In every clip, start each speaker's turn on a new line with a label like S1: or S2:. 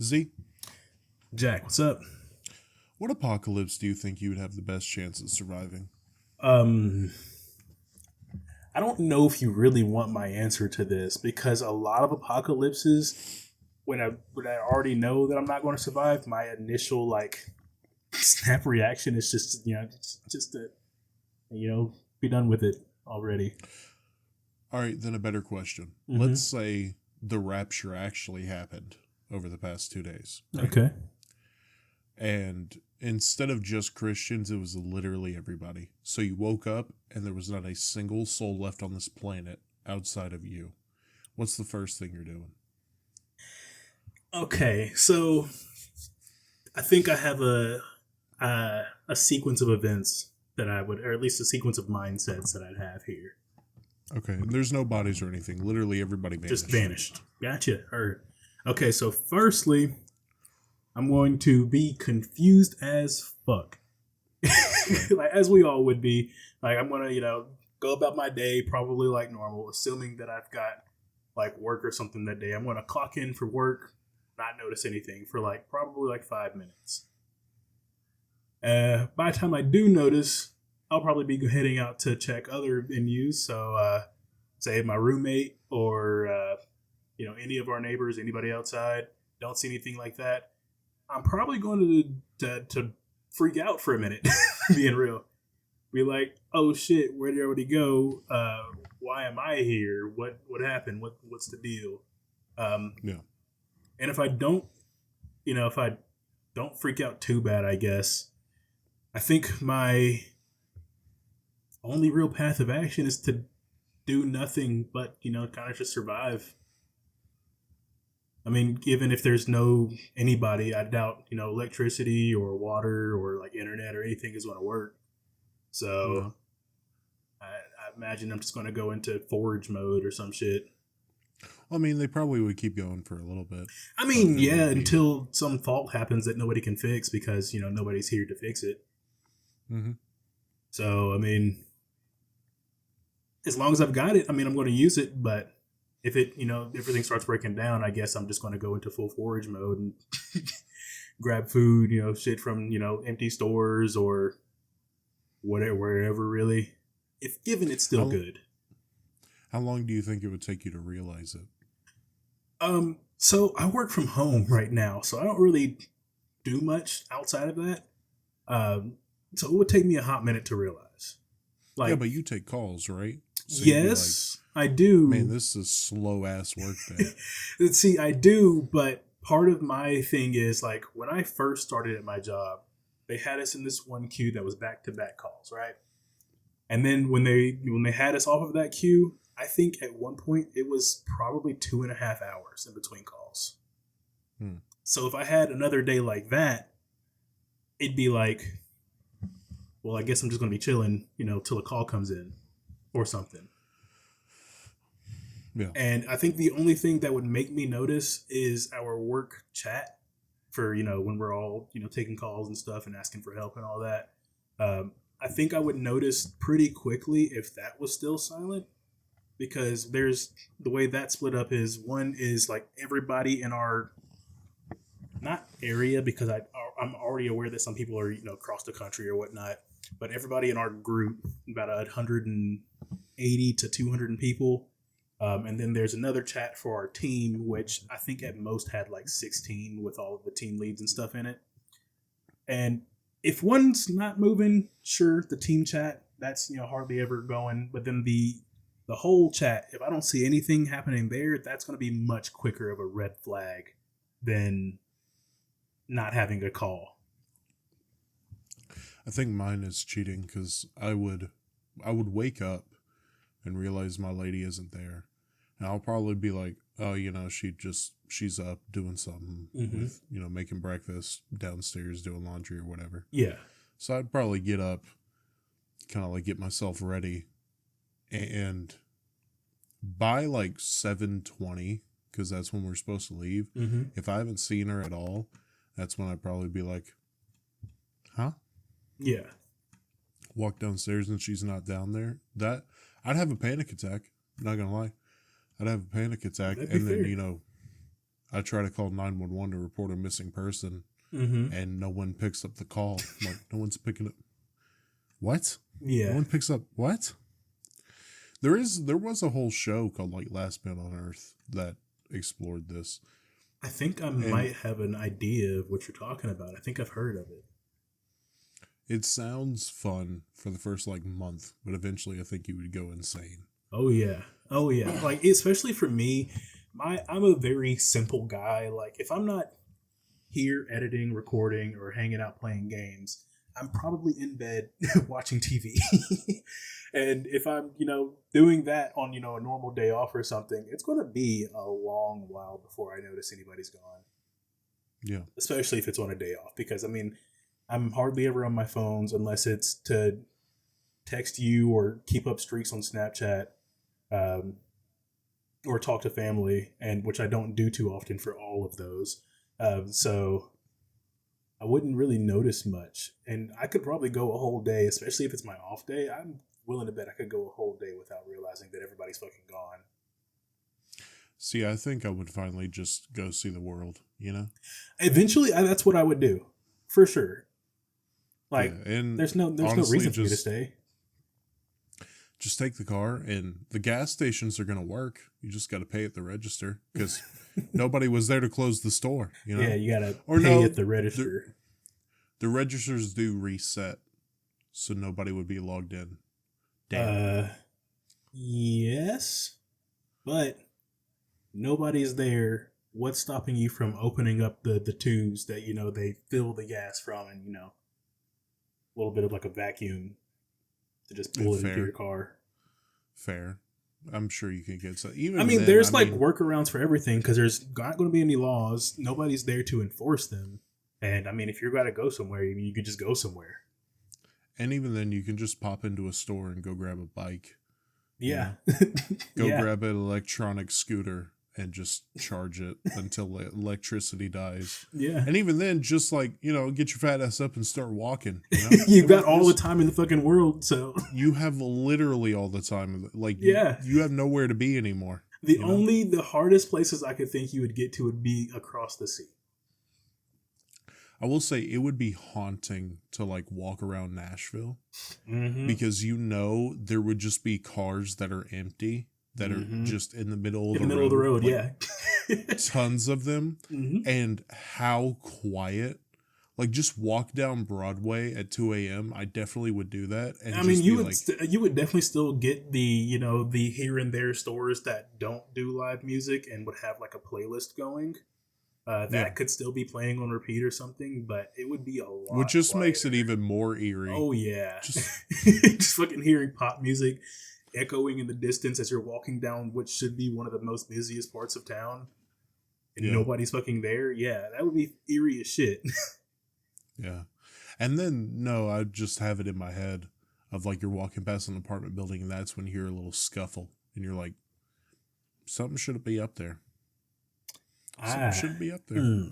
S1: Z,
S2: Jack, what's up?
S1: what apocalypse do you think you would have the best chance of surviving?
S2: Um, I don't know if you really want my answer to this because a lot of apocalypses, when I already know that I'm not going to survive, my initial snap reaction is just to be done with it already.
S1: All right, then a better question.
S2: Mm-hmm.
S1: Let's say the rapture actually happened over the past 2 days. Right?
S2: Okay.
S1: And instead of just Christians, it was literally everybody. So you woke up and there was not a single soul left on this planet outside of you. What's the first thing you're doing?
S2: Okay, so I think I have a sequence of events that I would, or at least a sequence of mindsets that I'd have here.
S1: Okay, and there's no bodies or anything. Literally everybody vanished.
S2: Just vanished. Gotcha. Or okay, so firstly, I'm going to be confused as fuck. Like as we all would be. Like I'm gonna, go about my day probably like normal, assuming that I've got like work or something that day. I'm gonna clock in for work, not notice anything for like probably like 5 minutes. By the time I do notice, I'll probably be heading out to check other venues. So, say my roommate or any of our neighbors, anybody outside, don't see anything like that. I'm probably going to freak out for a minute, being real. Be like, oh shit, where did everybody go? Why am I here? What happened? What's the deal?
S1: Yeah.
S2: And if I don't freak out too bad, I guess I think my only real path of action is to do nothing but, kind of just survive. I mean, given if there's no anybody, I doubt, electricity or water or like internet or anything is going to work. So I imagine I'm just going to go into forage mode or some shit.
S1: I mean, they probably would keep going for a little bit.
S2: I mean, yeah, until some fault happens that nobody can fix because, nobody's here to fix it.
S1: Mm-hmm.
S2: So, I mean, as long as I've got it, I mean, I'm going to use it. But if it, everything starts breaking down, I guess I'm just going to go into full forage mode and grab food, shit from, empty stores or whatever, wherever really. If given, it's still good.
S1: How long do you think it would take you to realize it?
S2: So I work from home right now, so I don't really do much outside of that. So it would take me a hot minute to realize.
S1: Yeah, but you take calls, right?
S2: So yes, I do.
S1: Man, this is slow ass work day.
S2: See, I do, but part of my thing is like when I first started at my job, they had us in this one queue that was back to back calls, right? And then when they had us off of that queue, I think at one point it was probably 2.5 hours in between calls. So if I had another day like that, it'd be like, well, I guess I'm just going to be chilling, till a call comes in or something.
S1: Yeah.
S2: And I think the only thing that would make me notice is our work chat for, when we're all, taking calls and stuff and asking for help and all that. I think I would notice pretty quickly if that was still silent. Because there's the way that split up is one is like everybody in our not area because I'm already aware that some people are across the country or whatnot, but everybody in our group about 180 to 200 people, and then there's another chat for our team which I think at most had like 16 with all of the team leads and stuff in it. And if one's not moving, sure, the team chat that's hardly ever going, but then the whole chat, if I don't see anything happening there, that's going to be much quicker of a red flag than not having a call.
S1: I think mine is cheating because I would wake up and realize my lady isn't there. And I'll probably be like, oh, she's up doing something with, making breakfast downstairs, doing laundry or whatever.
S2: Yeah.
S1: So I'd probably get up, kind of like get myself ready. And by like 7:20, because that's when we're supposed to leave, if I haven't seen her at all, that's when I'd probably be like, huh?
S2: Yeah.
S1: Walk downstairs and she's not down there. That I'd have a panic attack. I'm not going to lie. I'd have a panic attack. And then, I try to call 911 to report a missing person, and no one picks up the call. I'm like, no one's picking up. What?
S2: Yeah.
S1: No one picks up what? There was a whole show called like Last Man on Earth that explored this.
S2: I think I might have an idea of what you're talking about. I think I've heard of it.
S1: It sounds fun for the first like month, but eventually I think you would go insane.
S2: Oh yeah. Like especially for me, I'm a very simple guy. Like if I'm not here editing, recording, or hanging out playing games, I'm probably in bed watching TV. And if I'm, doing that on, a normal day off or something, it's going to be a long while before I notice anybody's gone.
S1: Yeah.
S2: Especially if it's on a day off, because I'm hardly ever on my phones unless it's to text you or keep up streaks on Snapchat, or talk to family, and which I don't do too often for all of those. So I wouldn't really notice much, and I could probably go a whole day, especially if it's my off day. I'm willing to bet I could go a whole day without realizing that everybody's fucking gone.
S1: See, I think I would finally just go see the world,
S2: Eventually, that's what I would do, for sure. Like,
S1: yeah, and
S2: there's no reason for me to stay.
S1: Just take the car, and the gas stations are going to work. You just got to pay at the register, because nobody was there to close the store.
S2: Yeah, you got to pay at the register.
S1: The registers do reset, so nobody would be logged in. Damn.
S2: Yes, but nobody's there. What's stopping you from opening up the tubes that they fill the gas from, and a little bit of like a vacuum to just pull it into your car? Fair.
S1: I'm sure you can get some.
S2: There's workarounds for everything, because there's not going to be any laws. Nobody's there to enforce them. And if you're going to go somewhere, you could just go somewhere.
S1: And even then, you can just pop into a store and go grab a bike.
S2: Yeah.
S1: Go grab an electronic scooter and just charge it until the electricity dies.
S2: Yeah.
S1: And even then, just get your fat ass up and start walking.
S2: You've got all the time in the fucking world, so.
S1: You have literally all the time. You have nowhere to be anymore.
S2: The hardest places I could think you would get to would be across the sea.
S1: I will say it would be haunting to walk around Nashville, because there would just be cars that are empty, that are just in the middle of the road.
S2: Yeah.
S1: Tons of them. And how quiet. Just walk down Broadway at 2 a.m. I definitely would do that. And
S2: you would definitely still get the, the here and there stores that don't do live music and would have a playlist going. That could still be playing on repeat or something, but it would be a lot.
S1: Which just
S2: quieter.
S1: makes it even more eerie.
S2: Oh yeah, just fucking hearing pop music echoing in the distance as you're walking down what should be one of the most busiest parts of town, and nobody's fucking there. Yeah, that would be eerie as shit.
S1: Yeah, and then I'd just have it in my head of you're walking past an apartment building, and that's when you hear a little scuffle, and you're like, something shouldn't be up there. Something shouldn't be up there.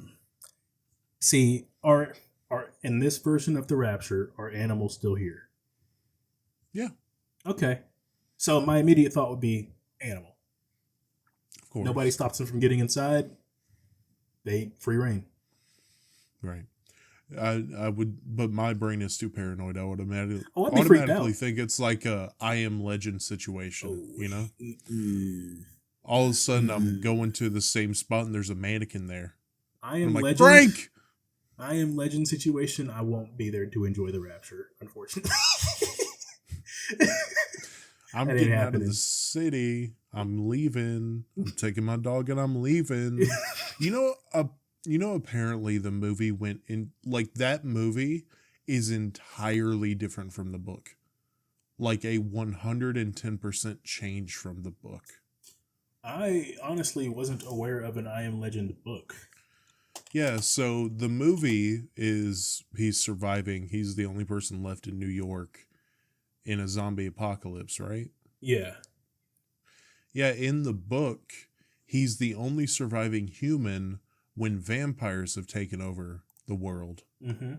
S2: See, are in this version of the Rapture, are animals still here?
S1: Yeah.
S2: Okay. So my immediate thought would be animal.
S1: Of course.
S2: Nobody stops them from getting inside. They free reign.
S1: Right. I would, but my brain is too paranoid. I would
S2: I'd be freaked out.
S1: Think it's like a I Am Legend situation, All of a sudden, I'm going to the same spot and there's a mannequin there.
S2: I Am Legend.
S1: Frank!
S2: I Am Legend situation. I won't be there to enjoy the Rapture, unfortunately.
S1: I'm getting out of the city. I'm leaving. I'm taking my dog and I'm leaving. Apparently the movie went in, that movie is entirely different from the book. A 110% change from the book.
S2: I honestly wasn't aware of an I Am Legend book.
S1: Yeah, so the movie is he's surviving. He's the only person left in New York in a zombie apocalypse, right?
S2: Yeah.
S1: Yeah, in the book, he's the only surviving human when vampires have taken over the world.
S2: Mm-hmm.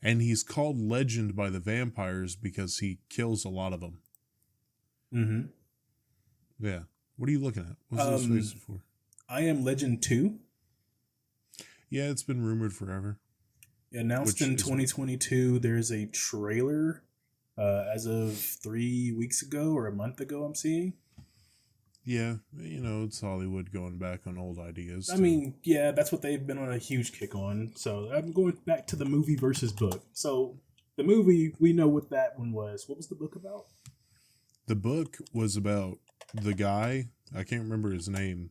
S1: And he's called Legend by the vampires because he kills a lot of them.
S2: Mm-hmm.
S1: Yeah. What are you looking at? What's this face for?
S2: I Am Legend 2.
S1: Yeah, it's been rumored forever.
S2: Announced in 2022. There's a trailer as of 3 weeks ago or a month ago. I'm seeing.
S1: Yeah, it's Hollywood going back on old ideas.
S2: I mean, yeah, that's what they've been on a huge kick on. So I'm going back to the movie versus book. So the movie, we know what that one was. What was the book about?
S1: The book was about the guy. I can't remember his name.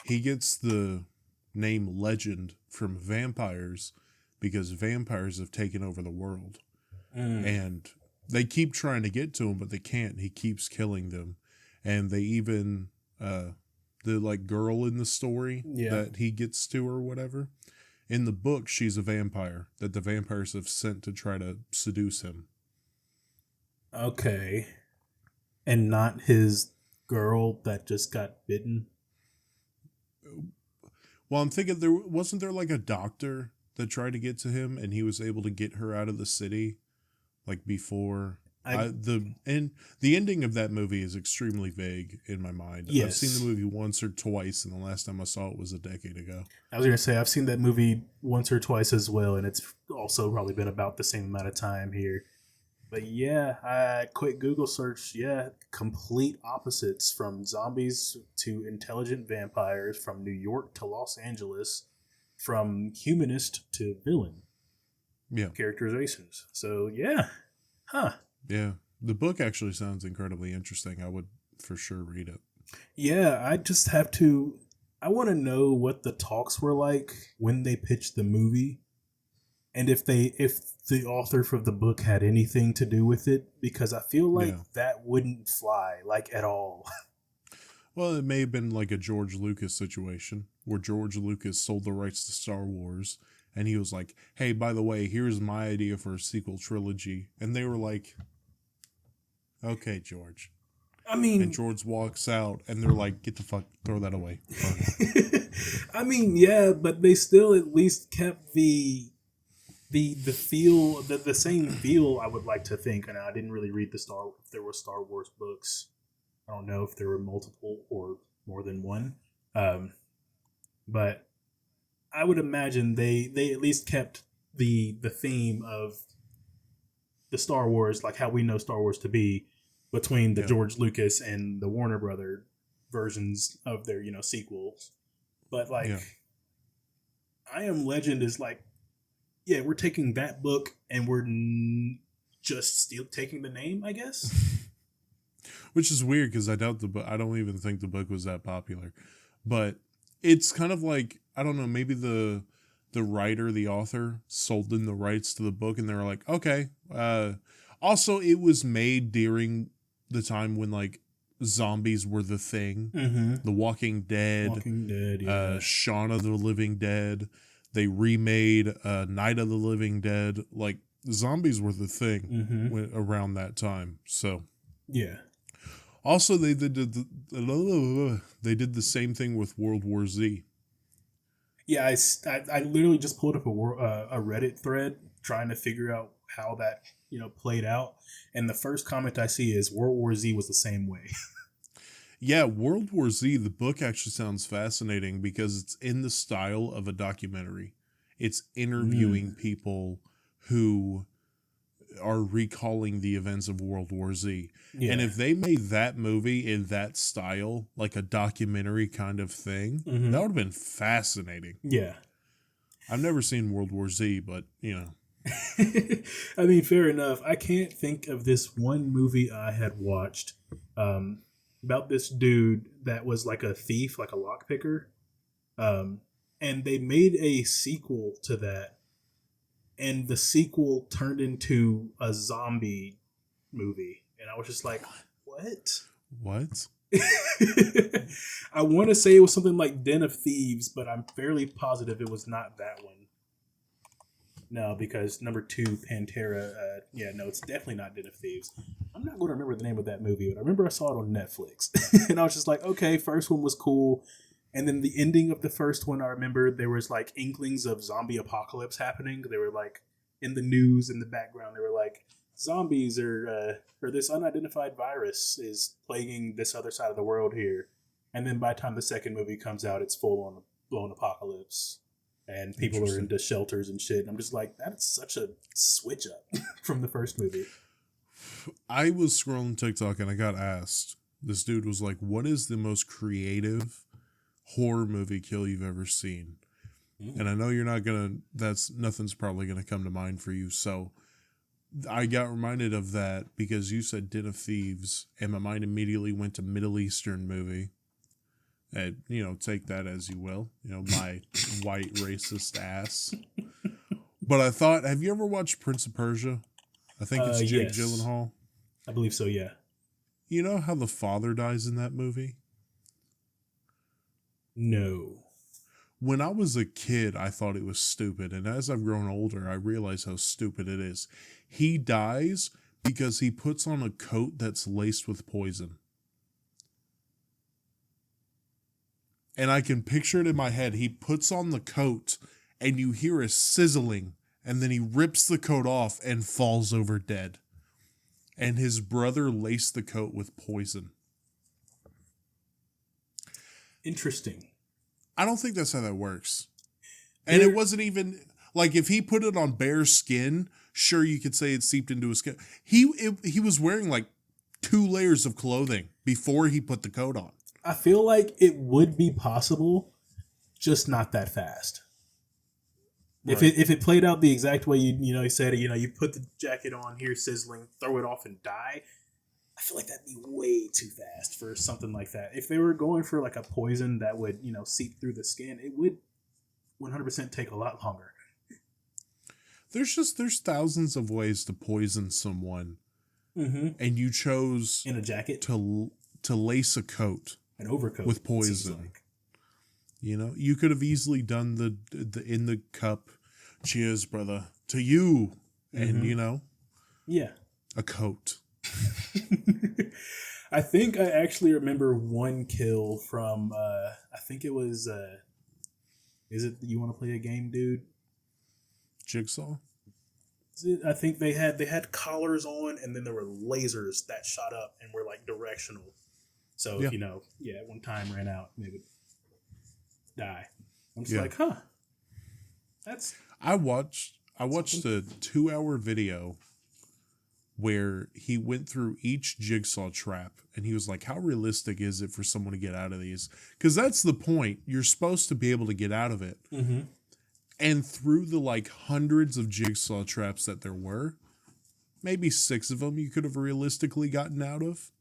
S1: He gets the name Legend from vampires because vampires have taken over the world. And they keep trying to get to him, but they can't. He keeps killing them. And they even, the like girl in the story that he gets to or whatever, in the book, she's a vampire that the vampires have sent to try to seduce him.
S2: Okay. And not his girl that just got bitten?
S1: Well, I'm thinking wasn't there like a doctor that tried to get to him and he was able to get her out of the city like before. The ending of that movie is extremely vague in my mind. Yes. I've seen the movie once or twice, and the last time I saw it was a decade ago.
S2: I was going to say, I've seen that movie once or twice as well, and it's also probably been about the same amount of time here. But yeah, quick Google search, complete opposites, from zombies to intelligent vampires, from New York to Los Angeles, from humanist to villain.
S1: Yeah.
S2: Characterizations. So yeah. Huh.
S1: Yeah, the book actually sounds incredibly interesting. I would for sure read it.
S2: Yeah, I want to know what the talks were like when they pitched the movie, and if the author for the book had anything to do with it, because I feel like that wouldn't fly like at all.
S1: Well, it may have been like a George Lucas situation where George Lucas sold the rights to Star Wars. And he was like, hey, by the way, here's my idea for a sequel trilogy. And they were like, okay, George.
S2: I mean...
S1: And George walks out, and they're like, get the fuck, throw that away.
S2: I mean, yeah, but they still at least kept the feel, the same feel, I would like to think. And I didn't really read if there were Star Wars books. I don't know if there were multiple or more than one. But... I would imagine they at least kept the theme of the Star Wars, like how we know Star Wars to be, between the George Lucas and the Warner Brother versions of their sequels. But I Am Legend is like, yeah, we're taking that book and we're just still taking the name, I guess.
S1: Which is weird because I doubt I don't even think the book was that popular, but it's kind of like, I don't know, maybe the writer, the author, sold them the rights to the book, and they were like, okay. Also, it was made during the time when like zombies were the thing. Mm-hmm. The Walking Dead, yeah. Shaun of the Living Dead. They remade Night of the Living Dead. Like, zombies were the thing around that time. So
S2: yeah.
S1: Also, they did the same thing with World War Z.
S2: Yeah, I literally just pulled up a Reddit thread trying to figure out how that played out, and the first comment I see is World War Z was the same way.
S1: Yeah, World War Z, the book actually sounds fascinating because it's in the style of a documentary. It's interviewing people who are recalling the events of World War Z. Yeah. And if they made that movie in that style, like a documentary kind of thing, that would have been fascinating.
S2: Yeah.
S1: I've never seen World War Z, but,
S2: I mean, fair enough. I can't think of this one movie I had watched about this dude that was like a thief, like a lockpicker. And they made a sequel to that. And the sequel turned into a zombie movie. And I was just like, what?
S1: What?
S2: I want to say it was something like Den of Thieves, but I'm fairly positive it was not that one. No, because number 2, Pantera, no, it's definitely not Den of Thieves. I'm not going to remember the name of that movie, but I remember I saw it on Netflix. And I was just like, okay, first one was cool. And then the ending of the first one, I remember there was like inklings of zombie apocalypse happening. They were like in the news in the background. They were like, zombies or this unidentified virus is plaguing this other side of the world here. And then by the time the second movie comes out, it's full on blown apocalypse. and people are into shelters and shit. And I'm just like, that is such a switch up from the first movie.
S1: I was scrolling TikTok and I got asked. This dude was like, "What is the most creative horror movie kill you've ever seen?" And I know you're not gonna. Nothing's probably gonna come to mind for you. So I got reminded of that because you said Den of Thieves, and my mind immediately went to Middle Eastern movie. And, take that as you will. My white racist ass. But I thought, have you ever watched Prince of Persia? I think it's Jake Gyllenhaal.
S2: I believe so, yeah.
S1: You know how the father dies in that movie?
S2: No.
S1: When I was a kid, I thought it was stupid. And as I've grown older, I realize how stupid it is. He dies because he puts on a coat that's laced with poison. And I can picture it in my head. He puts on the coat and you hear a sizzling. And then he rips the coat off and falls over dead. And his brother laced the coat with poison.
S2: Interesting.
S1: I don't think that's how that works. And it wasn't even... Like, if he put it on bare skin, sure, you could say it seeped into his skin. He was wearing, like, 2 layers of clothing before he put the coat on.
S2: I feel like it would be possible, just not that fast. Right. If it played out the exact way you said, you put the jacket on here, sizzling, throw it off and die, I feel like that'd be way too fast for something like that. If they were going for like a poison that would, seep through the skin, it would 100% take a lot longer.
S1: There's thousands of ways to poison someone. Mm-hmm. And you chose
S2: in a jacket
S1: to lace a coat.
S2: An overcoat
S1: with poison. Like. You could have easily done the in the cup. Cheers, brother, to you. Mm-hmm. And
S2: yeah,
S1: a coat.
S2: I think I actually remember one kill from. I think it was. Is it You Want to Play a Game, Dude?
S1: Jigsaw.
S2: I think they had collars on, and then there were lasers that shot up and were like directional. So, if one time ran out, they would die. I'm just like, huh.
S1: I watched a 2-hour video where he went through each jigsaw trap, and he was like, how realistic is it for someone to get out of these? Because that's the point. You're supposed to be able to get out of it. Mm-hmm. And through the, like, hundreds of jigsaw traps that there were, maybe 6 of them you could have realistically gotten out of.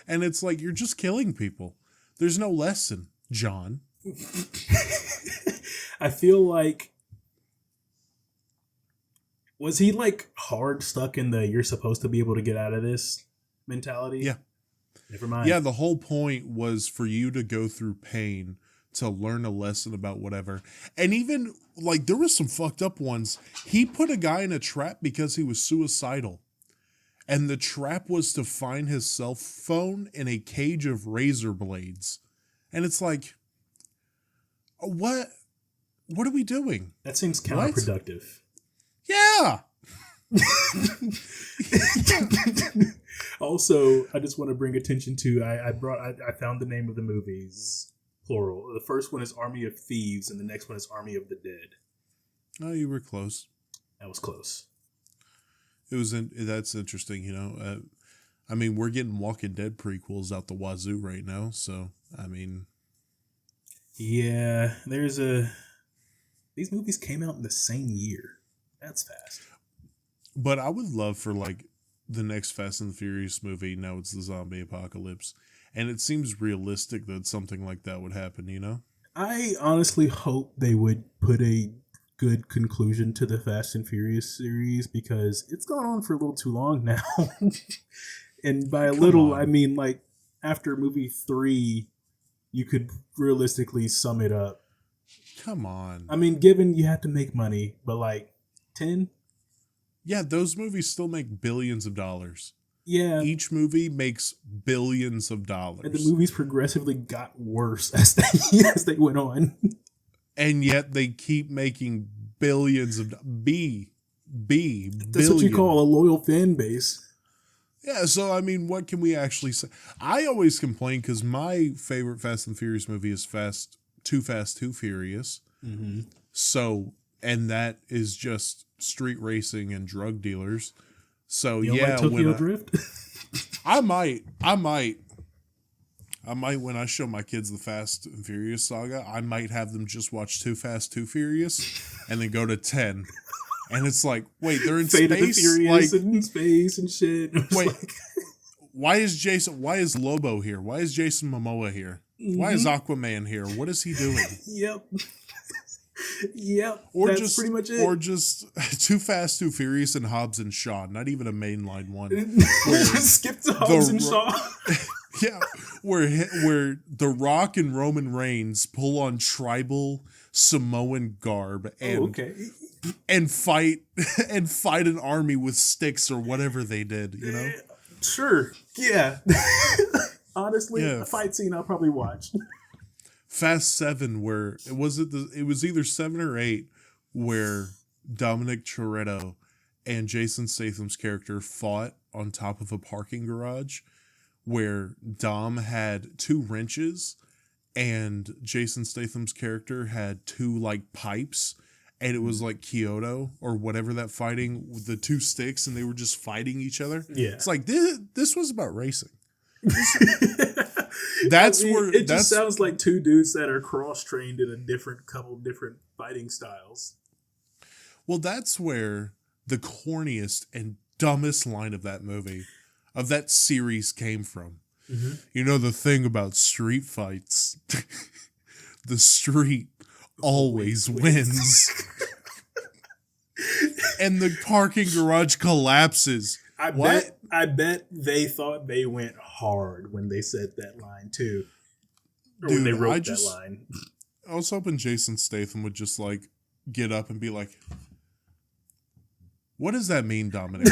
S1: And it's like, you're just killing people. There's no lesson, John.
S2: I feel like... Was he, like, hard stuck in the you're supposed to be able to get out of this mentality?
S1: Yeah.
S2: Never mind.
S1: Yeah, the whole point was for you to go through pain to learn a lesson about whatever. And even, like, there was some fucked up ones. He put a guy in a trap because he was suicidal. And the trap was to find his cell phone in a cage of razor blades. And it's like, what are we doing?
S2: That seems counterproductive.
S1: Yeah.
S2: Also, I just want to bring attention to, I found the name of the movies, plural. The first one is Army of Thieves, and the next one is Army of the Dead.
S1: Oh, you were close.
S2: That was close.
S1: That's interesting, I mean, we're getting Walking Dead prequels out the wazoo right now, so, I mean...
S2: Yeah, these movies came out in the same year. That's fast.
S1: But I would love for, like, the next Fast and the Furious movie, now it's the zombie apocalypse, and it seems realistic that something like that would happen,
S2: I honestly hope they would put a good conclusion to the Fast and Furious series, because it's gone on for a little too long now. And by a little, I mean, like, after movie 3, you could realistically sum it up.
S1: Come on.
S2: I mean, given you have to make money, but like 10?
S1: Yeah, those movies still make billions of dollars.
S2: Yeah.
S1: Each movie makes billions of dollars.
S2: And the movies progressively got worse as they went on.
S1: And yet they keep making billions of That's
S2: billion. What you call a loyal fan base.
S1: Yeah, so I mean, what can we actually say? I always complain because my favorite Fast and Furious movie is Too Fast, Too Furious.
S2: Mm-hmm.
S1: So, and that is just street racing and drug dealers. So
S2: You don't
S1: yeah,
S2: like Tokyo Drift?
S1: I might when I show my kids the Fast and Furious saga, I might have them just watch Too Fast, Too Furious, and then go to 10. And it's like, wait, they're in
S2: Fate
S1: space?
S2: of the Furious and space and shit.
S1: Wait, why is Lobo here? Why is Jason Momoa here? Mm-hmm. Why is Aquaman here? What is he doing?
S2: Yep. Yep.
S1: Or
S2: that's
S1: just
S2: pretty much it.
S1: Or just Too Fast, Too Furious, and Hobbs and Shaw. Not even a mainline one.
S2: Skip to Hobbs and Shaw.
S1: Yeah, where The Rock and Roman Reigns pull on tribal Samoan garb and fight an army with sticks or whatever they did. You know.
S2: Sure. Yeah. Honestly, a fight scene I'll probably watch.
S1: Fast 7, where it was either 7 or 8, where Dominic Toretto and Jason Statham's character fought on top of a parking garage, where Dom had 2 wrenches and Jason Statham's character had 2 like pipes, and it was like Kyoto or whatever that fighting with the 2 sticks, and they were just fighting each other.
S2: Yeah,
S1: it's like this was about racing.
S2: It just sounds like 2 dudes that are cross-trained in a couple different fighting styles.
S1: Well, that's where the corniest and dumbest line of that series came from. Mm-hmm. You know the thing about street fights, the street always wins. And the parking garage collapses.
S2: I bet they thought they went hard when they said that line too. Or when they wrote that line.
S1: I was hoping Jason Statham would just like get up and be like, "What does that mean, Dominic?"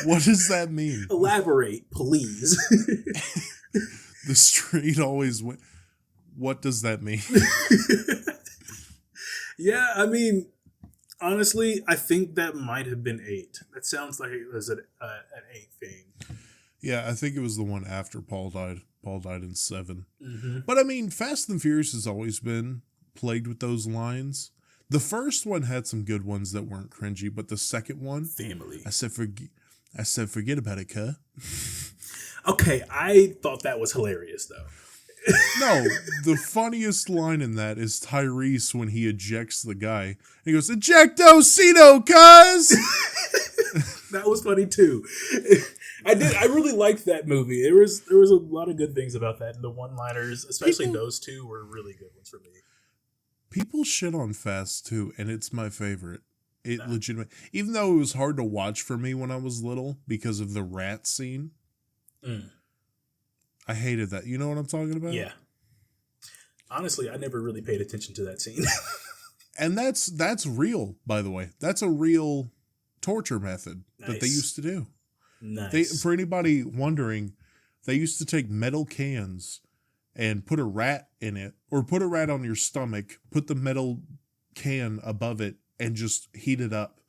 S1: What does that mean?
S2: Elaborate, please.
S1: The street always wins. What does that mean?
S2: Yeah, I mean, honestly, I think that might have been 8. That sounds like it was an 8 thing.
S1: Yeah, I think it was the one after Paul died. Paul died in 7.
S2: Mm-hmm.
S1: But I mean, Fast and Furious has always been plagued with those lines. The first one had some good ones that weren't cringy, but the second one,
S2: family.
S1: I said, forget about it, cuh.
S2: Okay, I thought that was hilarious, though.
S1: No, the funniest line in that is Tyrese when he ejects the guy. He goes, "Ejectocito, cuz!"
S2: That was funny too. I really liked that movie. There was a lot of good things about that, and the one-liners, especially those 2, were really good ones for me.
S1: People shit on Fast 2, and it's my favorite. Legitimately, even though it was hard to watch for me when I was little because of the rat scene. I hated that. You know what I'm talking about?
S2: Yeah. Honestly, I never really paid attention to that scene.
S1: And that's real, by the way. That's a real torture method that they used to do.
S2: Nice.
S1: For anybody wondering, they used to take metal cans and put a rat in it, or put a rat on your stomach, put the metal can above it, and just heat it up.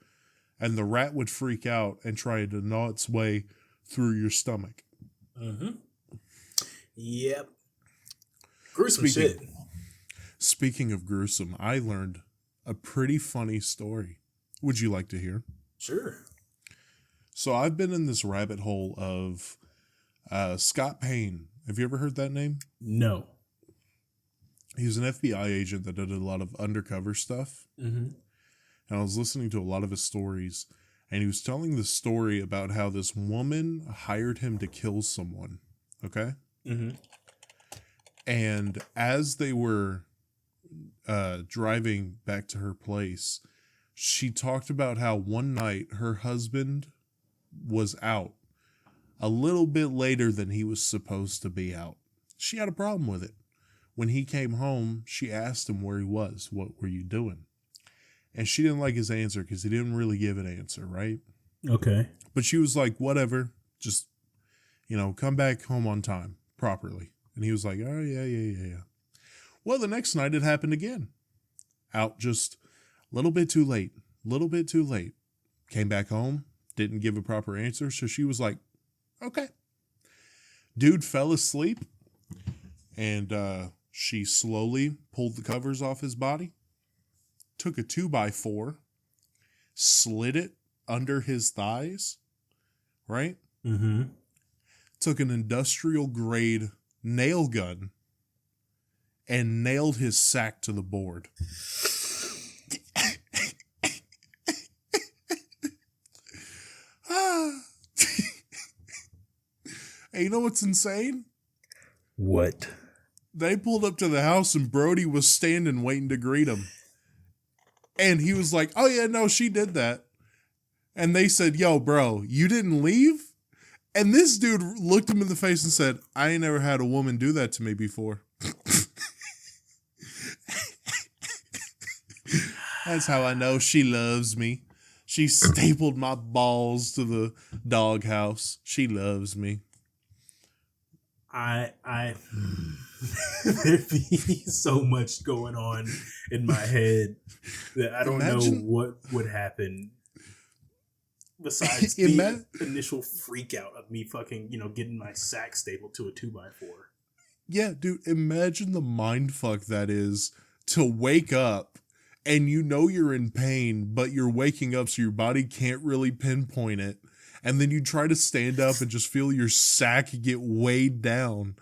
S1: And the rat would freak out and try to gnaw its way through your stomach.
S2: Mm-hmm. Yep. Gruesome shit.
S1: Speaking of gruesome, I learned a pretty funny story. Would you like to hear?
S2: Sure.
S1: So I've been in this rabbit hole of Scott Payne. Have you ever heard that name?
S2: No.
S1: He was an FBI agent that did a lot of undercover stuff.
S2: Mm-hmm.
S1: And I was listening to a lot of his stories, and he was telling the story about how this woman hired him to kill someone. Okay?
S2: Mm-hmm.
S1: And as they were driving back to her place, she talked about how one night her husband was out a little bit later than he was supposed to be out. She had a problem with it. When he came home, she asked him where he was. What were you doing? And she didn't like his answer because he didn't really give an answer, right?
S2: Okay.
S1: But she was like, whatever, just, come back home on time, properly. And he was like, oh, yeah. Well, the next night it happened again. Out just a little bit too late. Came back home, didn't give a proper answer. So she was like, okay. Dude fell asleep. And She slowly pulled the covers off his body, took a 2x4, slid it under his thighs, right?
S2: Mm-hmm.
S1: Took an industrial grade nail gun and nailed his sack to the board. Hey, you know what's insane?
S2: What?
S1: They pulled up to the house and Brody was standing waiting to greet him. And he was like, oh yeah, no, she did that. And they said, yo, bro, you didn't leave? And this dude looked him in the face and said, I ain't never had a woman do that to me before. That's how I know she loves me. She stapled my balls to the doghouse. She loves me.
S2: There'd be so much going on in my head that I don't know what would happen besides the initial freak out of me fucking, getting my sack stapled to a 2x4.
S1: Yeah, dude, imagine the mindfuck that is to wake up and you're in pain, but you're waking up so your body can't really pinpoint it. And then you try to stand up and just feel your sack get weighed down.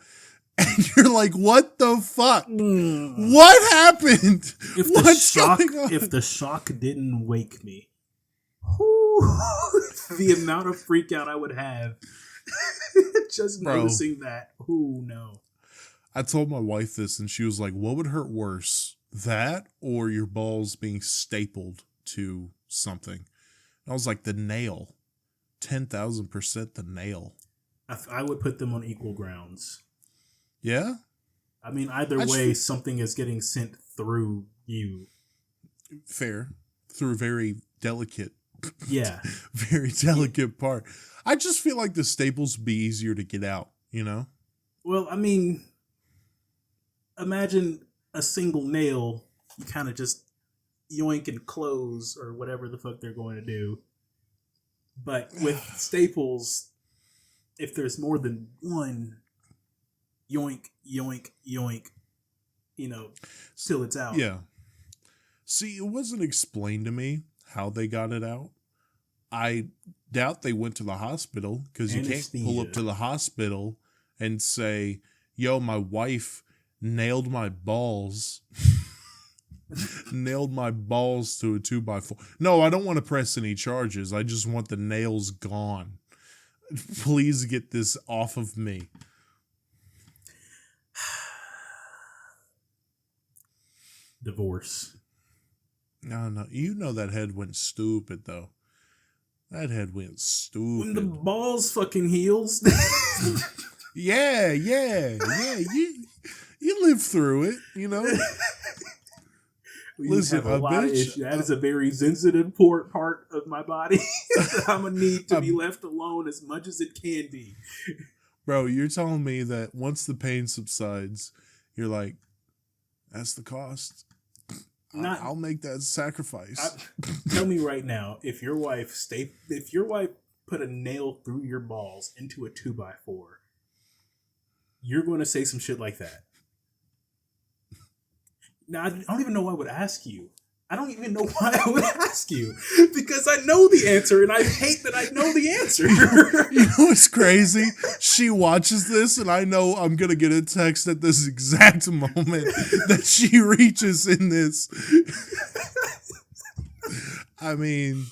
S1: And you're like, what the fuck? What happened?
S2: If the shock didn't wake me, the amount of freak out I would have just noticing that. No.
S1: I told my wife this and she was like, what would hurt worse? That or your balls being stapled to something? And I was like, the nail. 10,000% the nail.
S2: I would put them on equal grounds.
S1: Yeah?
S2: I mean, either way, something is getting sent through you.
S1: Fair. Through a very delicate.
S2: Yeah.
S1: Very delicate part. I just feel like the staples would be easier to get out,
S2: Well, I mean, imagine a single nail, you kind of just yoink and close or whatever the fuck they're going to do. But with staples, if there's more than one, yoink, yoink, yoink, till it's out.
S1: Yeah. See, it wasn't explained to me how they got it out. I doubt they went to the hospital because you can't pull up to the hospital and say, yo, my wife nailed my balls. Nailed my balls to a 2x4. No, I don't want to press any charges. I just want the nails gone. Please get this off of me.
S2: Divorce.
S1: No. You know that head went stupid, though. That head went stupid.
S2: When the balls fucking heals.
S1: Yeah. You live through it, Listen,
S2: that is a very sensitive part of my body that I'm going to need to be left alone as much as it can be.
S1: Bro, you're telling me that once the pain subsides, you're like, that's the cost. I'll make that sacrifice.
S2: Tell me right now, if your wife put a nail through your balls into a 2x4, you're going to say some shit like that. Now, I don't even know why I would ask you. I don't even know why I would ask you. Because I know the answer, and I hate that I know the answer.
S1: You know what's crazy? She watches this, and I know I'm going to get a text at this exact moment that she reaches in this. I mean,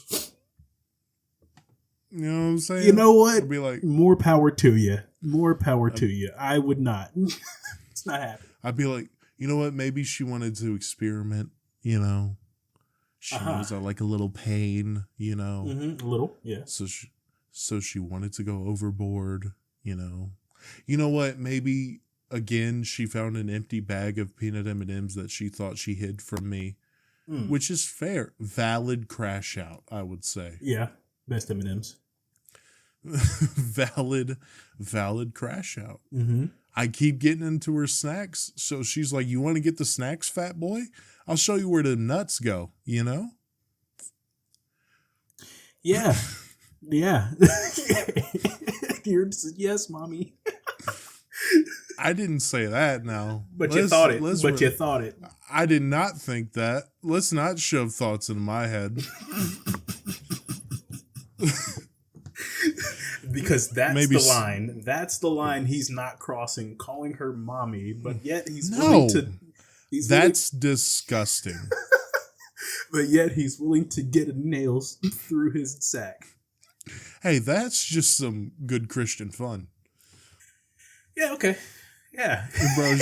S1: you know what I'm saying?
S2: You know what?
S1: I'd be like,
S2: more power to you. More power to you. I would not. It's not happening.
S1: I'd be like, you know what? Maybe she wanted to experiment, She knows I like a little pain,
S2: Mm-hmm. A little, yeah.
S1: So she wanted to go overboard, You know what? Maybe, again, she found an empty bag of peanut M&Ms that she thought she hid from me, which is fair. Valid crash out, I would say.
S2: Yeah, best M&Ms.
S1: Valid crash out.
S2: Mm-hmm.
S1: I keep getting into her snacks. So she's like, you want to get the snacks, fat boy? I'll show you where the nuts go,
S2: Yeah. Yeah. You're just, yes, mommy.
S1: I didn't say that now.
S2: But you thought it. But you thought it.
S1: I did not think that. Let's not shove thoughts into my head.
S2: Because that's the line. That's the line he's not crossing, calling her mommy, but yet he's willing to...
S1: That's disgusting.
S2: But yet he's willing to get a nail through his sack.
S1: Hey, that's just some good Christian fun.
S2: Yeah, okay. Yeah.
S1: Bro,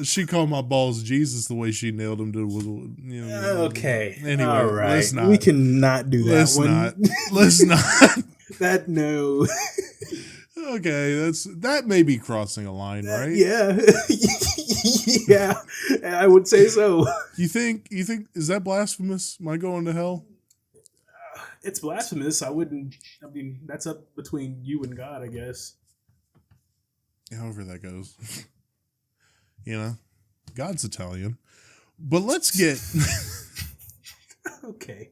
S1: she called my balls Jesus the way she nailed him to,
S2: Okay.
S1: Anyway,
S2: all right.
S1: let's not.
S2: We cannot do that.
S1: Let's not.
S2: That no.
S1: Okay, that may be crossing a line, right?
S2: Yeah. Yeah. I would say so.
S1: You think is that blasphemous? Am I going to hell?
S2: It's blasphemous. I mean, that's up between you and God, I guess.
S1: However that goes. God's Italian. But let's get
S2: okay.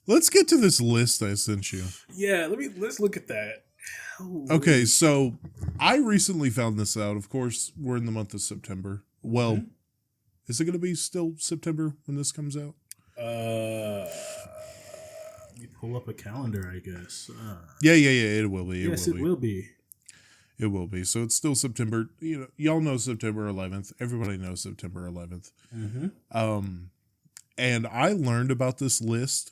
S1: Let's get to this list I sent you.
S2: Yeah, let's look at that.
S1: Ooh. Okay, so I recently found this out. Of course, we're in the month of September. Well, is it going to be still September when this comes out?
S2: Let me pull up a calendar, I guess.
S1: Yeah, it will be.
S2: It will be.
S1: It will be. So it's still September. Y'all know September 11th. Everybody knows September 11th. Mm-hmm. And I learned about this list,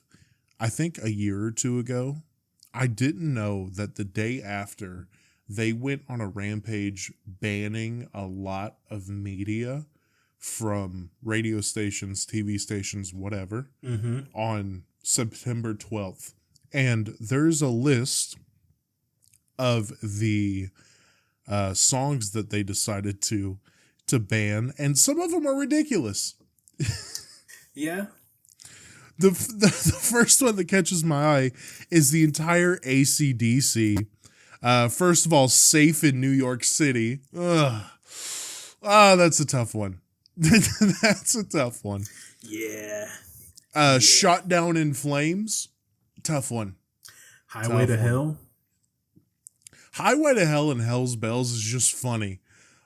S1: I think a year or two ago. I didn't know that the day after they went on a rampage banning a lot of media from radio stations, TV stations, whatever, on September 12th. And there's a list of the songs that they decided to ban, and some of them are ridiculous.
S2: Yeah.
S1: The first one that catches my eye is the entire AC/DC. First of all, Safe in New York City. Ugh. That's a tough one. That's a tough one.
S2: Yeah.
S1: Shot Down in Flames. Tough one.
S2: Highway to Hell.
S1: Highway to Hell and Hell's Bells is just funny.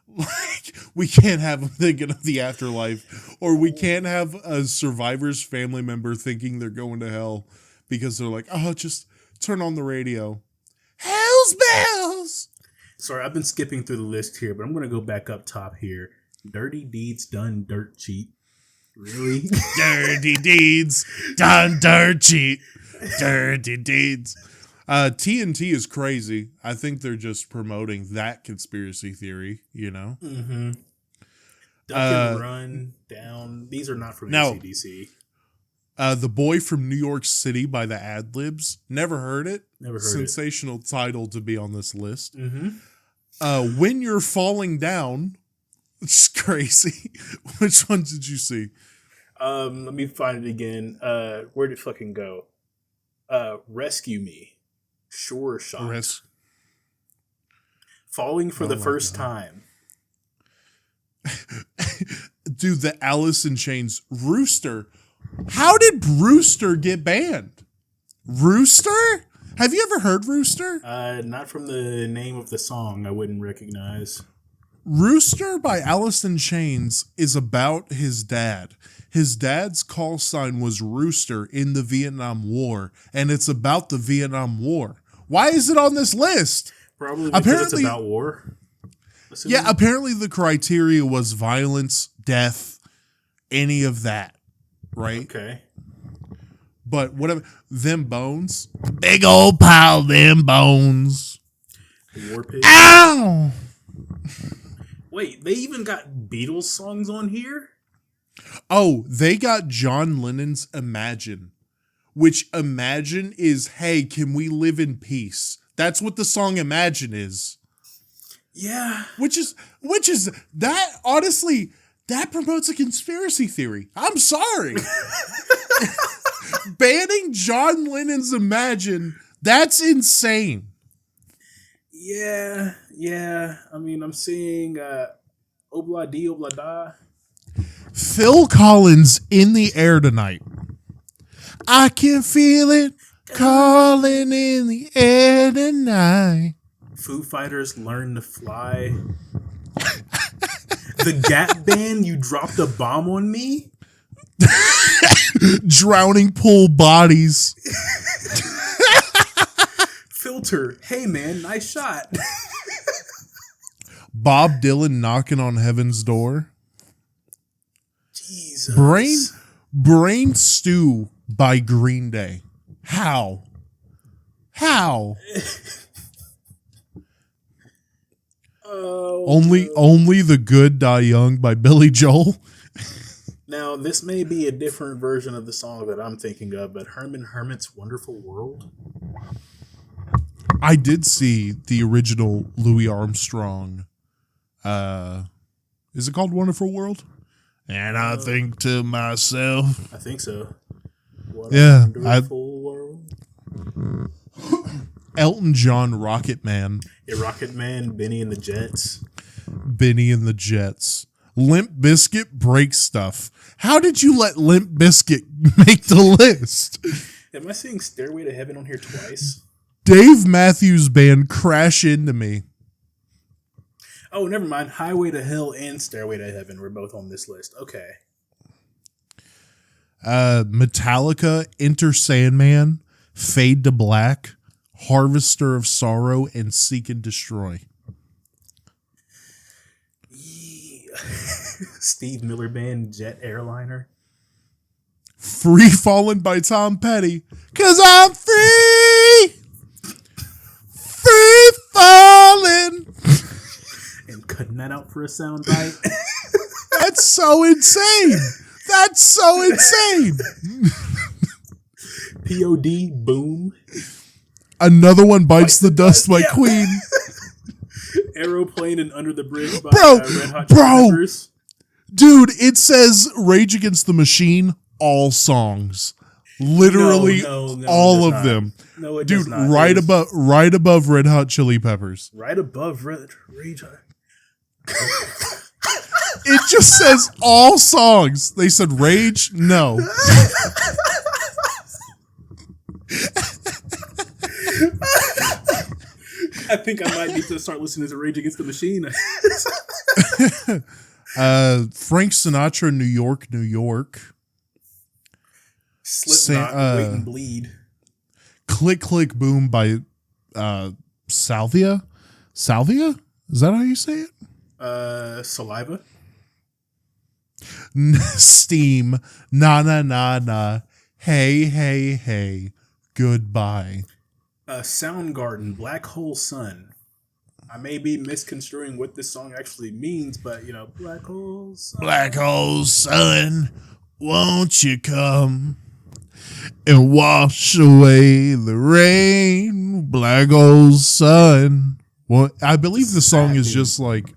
S1: Like, we can't have them thinking of the afterlife, or we can't have a survivor's family member thinking they're going to hell because they're like, oh, just turn on the radio. Hell's Bells!
S2: Sorry, I've been skipping through the list here, but I'm going to go back up top here. Dirty Deeds Done Dirt Cheap. Really?
S1: Dirty Deeds Done Dirt Cheap. Dirty Deeds. TNT is crazy. I think they're just promoting that conspiracy theory,
S2: Mm-hmm. Duck and Run, Down. These are not from AC/DC.
S1: The Boy from New York City by the Ad-Libs. Never heard it.
S2: Never heard
S1: Sensational title to be on this list.
S2: Mm-hmm.
S1: When You're Falling Down. It's crazy. Which one did you see?
S2: Let me find it again. Where'd it fucking go? Rescue Me. Sure Shot. Falling for the first time.
S1: Dude, the Alice in Chains. Rooster. How did Rooster get banned? Rooster? Have you ever heard Rooster?
S2: Not from the name of the song. I wouldn't recognize.
S1: Rooster by Alice in Chains is about his dad. His dad's call sign was Rooster in the Vietnam War, and it's about the Vietnam War. Why is it on this list?
S2: Probably because it's about war. Assuming.
S1: Yeah, apparently the criteria was violence, death, any of that, right?
S2: Okay.
S1: But whatever, them bones, big old pile of them bones.
S2: The War Pig.
S1: Ow!
S2: Wait, they even got Beatles songs on here?
S1: Oh, they got John Lennon's Imagine, which Imagine is, hey, can we live in peace? That's what the song Imagine is.
S2: Yeah.
S1: Which is that, honestly, that promotes a conspiracy theory. I'm sorry. Banning John Lennon's Imagine, that's insane.
S2: Yeah. I mean, I'm seeing Obla Di Obla Da.
S1: Phil Collins, In the Air Tonight. I can feel it calling in the air tonight.
S2: Foo Fighters, Learn to Fly. The Gap Band, You Dropped a Bomb on Me.
S1: Drowning Pool Bodies.
S2: Filter, Hey Man, Nice Shot.
S1: Bob Dylan, Knocking on Heaven's Door.
S2: Jesus.
S1: Brain Stew by Green Day. How? Only the Good Die Young by Billy Joel.
S2: Now, this may be a different version of the song that I'm thinking of, but Herman Hermit's Wonderful World.
S1: I did see the original Louis Armstrong. Is it called Wonderful World? And I think to myself.
S2: I think so. What
S1: yeah.
S2: a wonderful world.
S1: Elton John, Rocket Man.
S2: Yeah, Rocket Man, Benny and the Jets.
S1: Benny and the Jets. Limp Bizkit, Break Stuff. How did you let Limp Bizkit make the list?
S2: Am I seeing Stairway to Heaven on here twice?
S1: Dave Matthews Band, Crash Into Me.
S2: Oh, never mind. Highway to Hell and Stairway to Heaven were both on this list. Okay.
S1: Metallica, Enter Sandman, Fade to Black, Harvester of Sorrow, and Seek and Destroy.
S2: Yeah. Steve Miller Band, Jet Airliner.
S1: Free Fallin' by Tom Petty. 'Cause I'm free! Free falling!
S2: And cutting that out for a soundbite.
S1: That's so insane! That's so insane!
S2: P.O.D. Boom.
S1: Another one, Bites the Dust by Queen.
S2: Aeroplane and Under the Bridge by Red Hot Chili Peppers.
S1: Dude, it says Rage Against the Machine, all songs. Literally all of them.
S2: No, it
S1: dude,
S2: does not.
S1: right above Red Hot Chili Peppers.
S2: Right above Rage Hot.
S1: It just says all songs. They said Rage? No.
S2: I think I might need to start listening to Rage Against the Machine.
S1: Frank Sinatra, New York, New York.
S2: Slipknot, Wait and Bleed.
S1: Click Click Boom by Salvia? Salvia? Is that how you say it?
S2: Saliva.
S1: Steam. Na na na na. Hey, hey, hey. Goodbye.
S2: Soundgarden, Black Hole Sun. I may be misconstruing what this song actually means, but, you know, Black Hole Sun.
S1: Black Hole Sun, won't you come and wash away the rain? Black Hole Sun. Well, I believe the song is just like,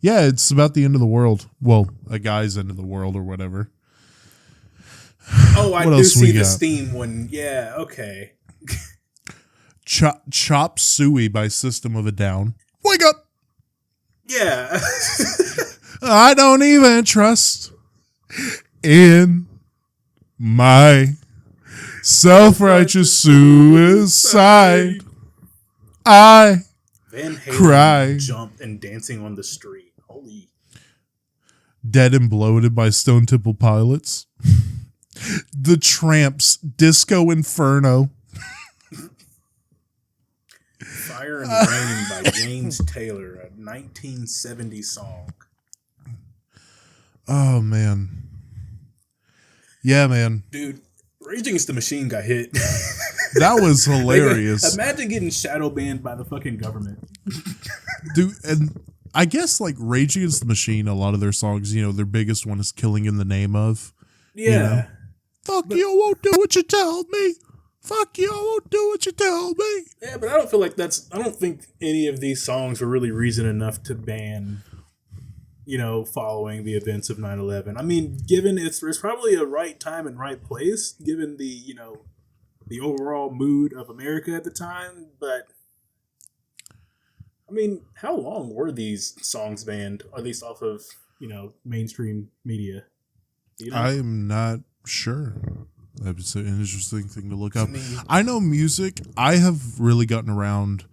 S1: yeah, it's about the end of the world. Well, a guy's end of the world or whatever.
S2: Oh, I do see the Steam one. Yeah, okay.
S1: Chop Suey by System of a Down. Wake up!
S2: Yeah.
S1: I don't even trust in my self-righteous suicide. I
S2: Van Halen
S1: cry.
S2: Jump and Dancing on the Street. Holy.
S1: Dead and Bloated by Stone Temple Pilots. The Tramps, Disco Inferno.
S2: Fire and Rain by James Taylor, a 1970 song.
S1: Oh, man. Yeah, man.
S2: Dude, Rage Against the Machine got hit.
S1: That was hilarious.
S2: Like, imagine getting shadow banned by the fucking government.
S1: Dude, and I guess like Rage Against the Machine, a lot of their songs, you know, their biggest one is Killing in the Name of.
S2: Yeah.
S1: You know? Fuck you, I won't do what you tell me. Fuck you, I won't do what you tell me.
S2: Yeah, but I don't feel like I don't think any of these songs were really reason enough to ban, you know, following the events of 9/11. I mean, given there's probably a right time and right place, given the, you know, the overall mood of America at the time, but I mean, how long were these songs banned, at least off of, you know, mainstream media? You know?
S1: I'm not sure. That's an interesting thing to look up. I know music. I have really gotten around.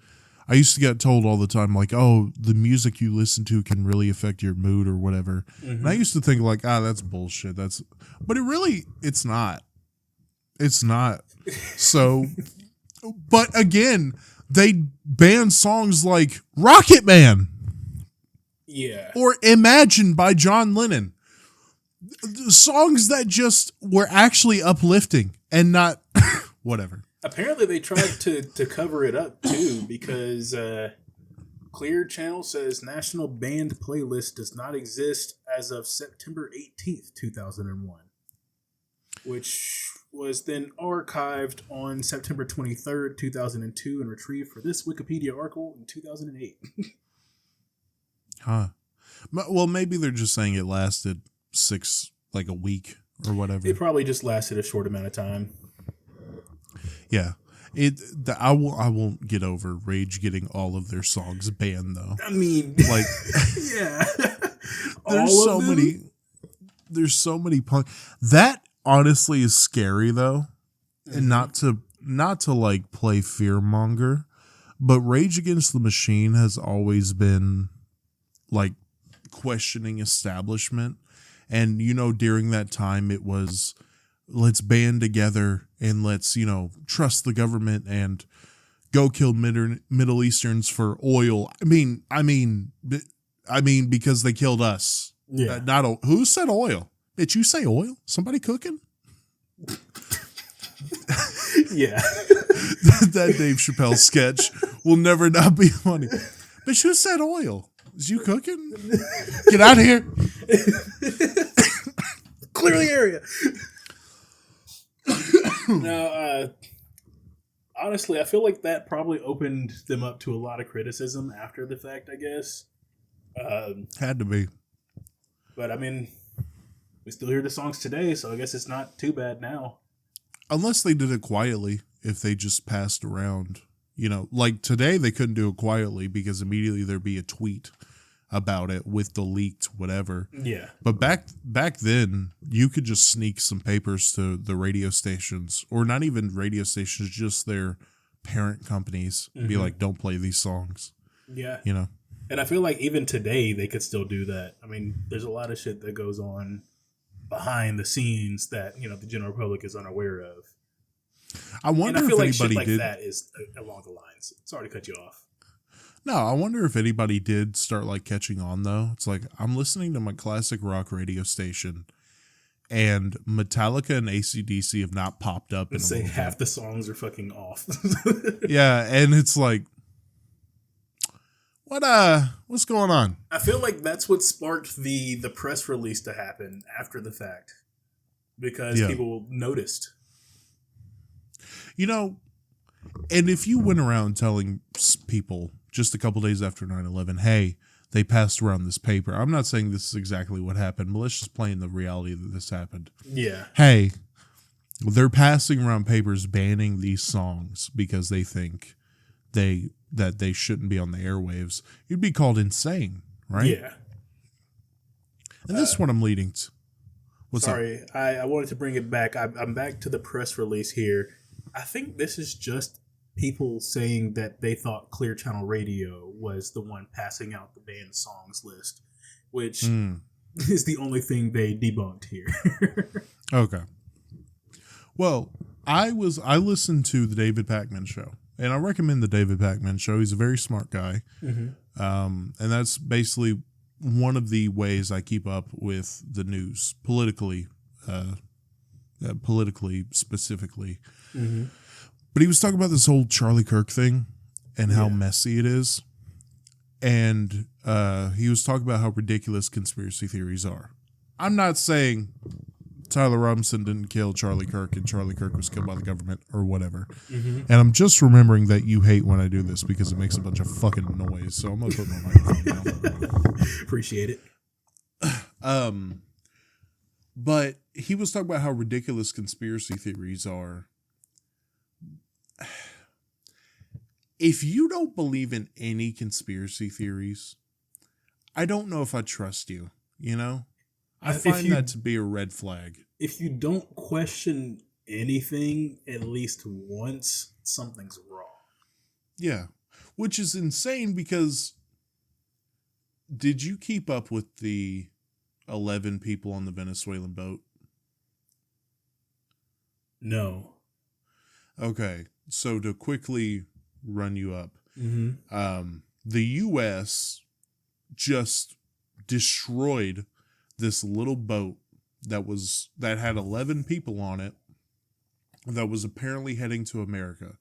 S1: I used to get told all the time, like, oh, the music you listen to can really affect your mood or whatever. And I used to think, like, that's bullshit. But it's not. It's not. So, but again, they banned songs like Rocket Man.
S2: Yeah.
S1: Or Imagine by John Lennon. Songs that just were actually uplifting and not whatever.
S2: Apparently, they tried to cover it up, too, because Clear Channel says National Banned Playlist does not exist as of September 18th, 2001, which was then archived on September 23rd, 2002, and retrieved for this Wikipedia article in 2008.
S1: Huh. Well, maybe they're just saying it lasted a week or whatever.
S2: It probably just lasted a short amount of time.
S1: Yeah. I won't get over Rage getting all of their songs banned though.
S2: I mean,
S1: like,
S2: yeah,
S1: there's so many punk. That honestly is scary though, and not to like play fearmonger, but Rage Against the Machine has always been like questioning establishment, and during that time it was, let's band together and let's, trust the government and go kill Middle Easterns for oil. I mean, because they killed us.
S2: Yeah.
S1: Who said oil? Did you say oil? Somebody cooking?
S2: Yeah.
S1: that Dave Chappelle sketch will never not be funny. But who said oil? Is you cooking? Get out of here.
S2: Clear the area. Now, honestly, I feel like that probably opened them up to a lot of criticism after the fact, I guess.
S1: Had to be.
S2: But, I mean, we still hear the songs today, so I guess it's not too bad now.
S1: Unless they did it quietly, if they just passed around. Like today they couldn't do it quietly because immediately there'd be a tweet about it with the leaked whatever.
S2: Yeah.
S1: But back then, you could just sneak some papers to the radio stations, or not even radio stations, just their parent companies. Be like, don't play these songs.
S2: Yeah.
S1: And
S2: I feel like even today they could still do that. I mean, there's a lot of shit that goes on behind the scenes that, the general public is unaware of.
S1: I wonder
S2: and I feel
S1: if
S2: like
S1: anybody
S2: shit like
S1: did
S2: that is along the lines. Sorry to cut you off.
S1: No, I wonder if anybody did start like catching on though. It's like I'm listening to my classic rock radio station, and Metallica and AC/DC have not popped up.
S2: And say half the songs are fucking off.
S1: Yeah, and it's like, what's going on?
S2: I feel like that's what sparked the press release to happen after the fact, because people noticed.
S1: And if you went around telling people just a couple days after 9/11, hey, they passed around this paper. I'm not saying this is exactly what happened, but let's just play in the reality that this happened.
S2: Yeah.
S1: Hey, they're passing around papers banning these songs because they think that they shouldn't be on the airwaves. You'd be called insane, right?
S2: Yeah.
S1: And this is what I'm leading to.
S2: Sorry, I wanted to bring it back. I'm back to the press release here. I think this is just people saying that they thought Clear Channel Radio was the one passing out the banned songs list, which is the only thing they debunked here.
S1: Okay. Well, I listened to the David Pakman show, and I recommend the David Pakman show. He's a very smart guy. And that's basically one of the ways I keep up with the news politically specifically. But he was talking about this whole Charlie Kirk thing and how messy it is. And he was talking about how ridiculous conspiracy theories are. I'm not saying Tyler Robinson didn't kill Charlie Kirk and Charlie Kirk was killed by the government or whatever. And I'm just remembering that you hate when I do this because it makes a bunch of fucking noise. So I'm going to put my microphone down.
S2: Appreciate it.
S1: But he was talking about how ridiculous conspiracy theories are. If you don't believe in any conspiracy theories, I don't know if I trust you, I find that to be a red flag.
S2: If you don't question anything at least once, something's wrong.
S1: Yeah. which is insane because did you keep up with the 11 people on the Venezuelan boat?
S2: No.
S1: Okay, so to quickly run you up,
S2: Mm-hmm.
S1: the U.S. just destroyed this little boat that had 11 people on it that was apparently heading to America.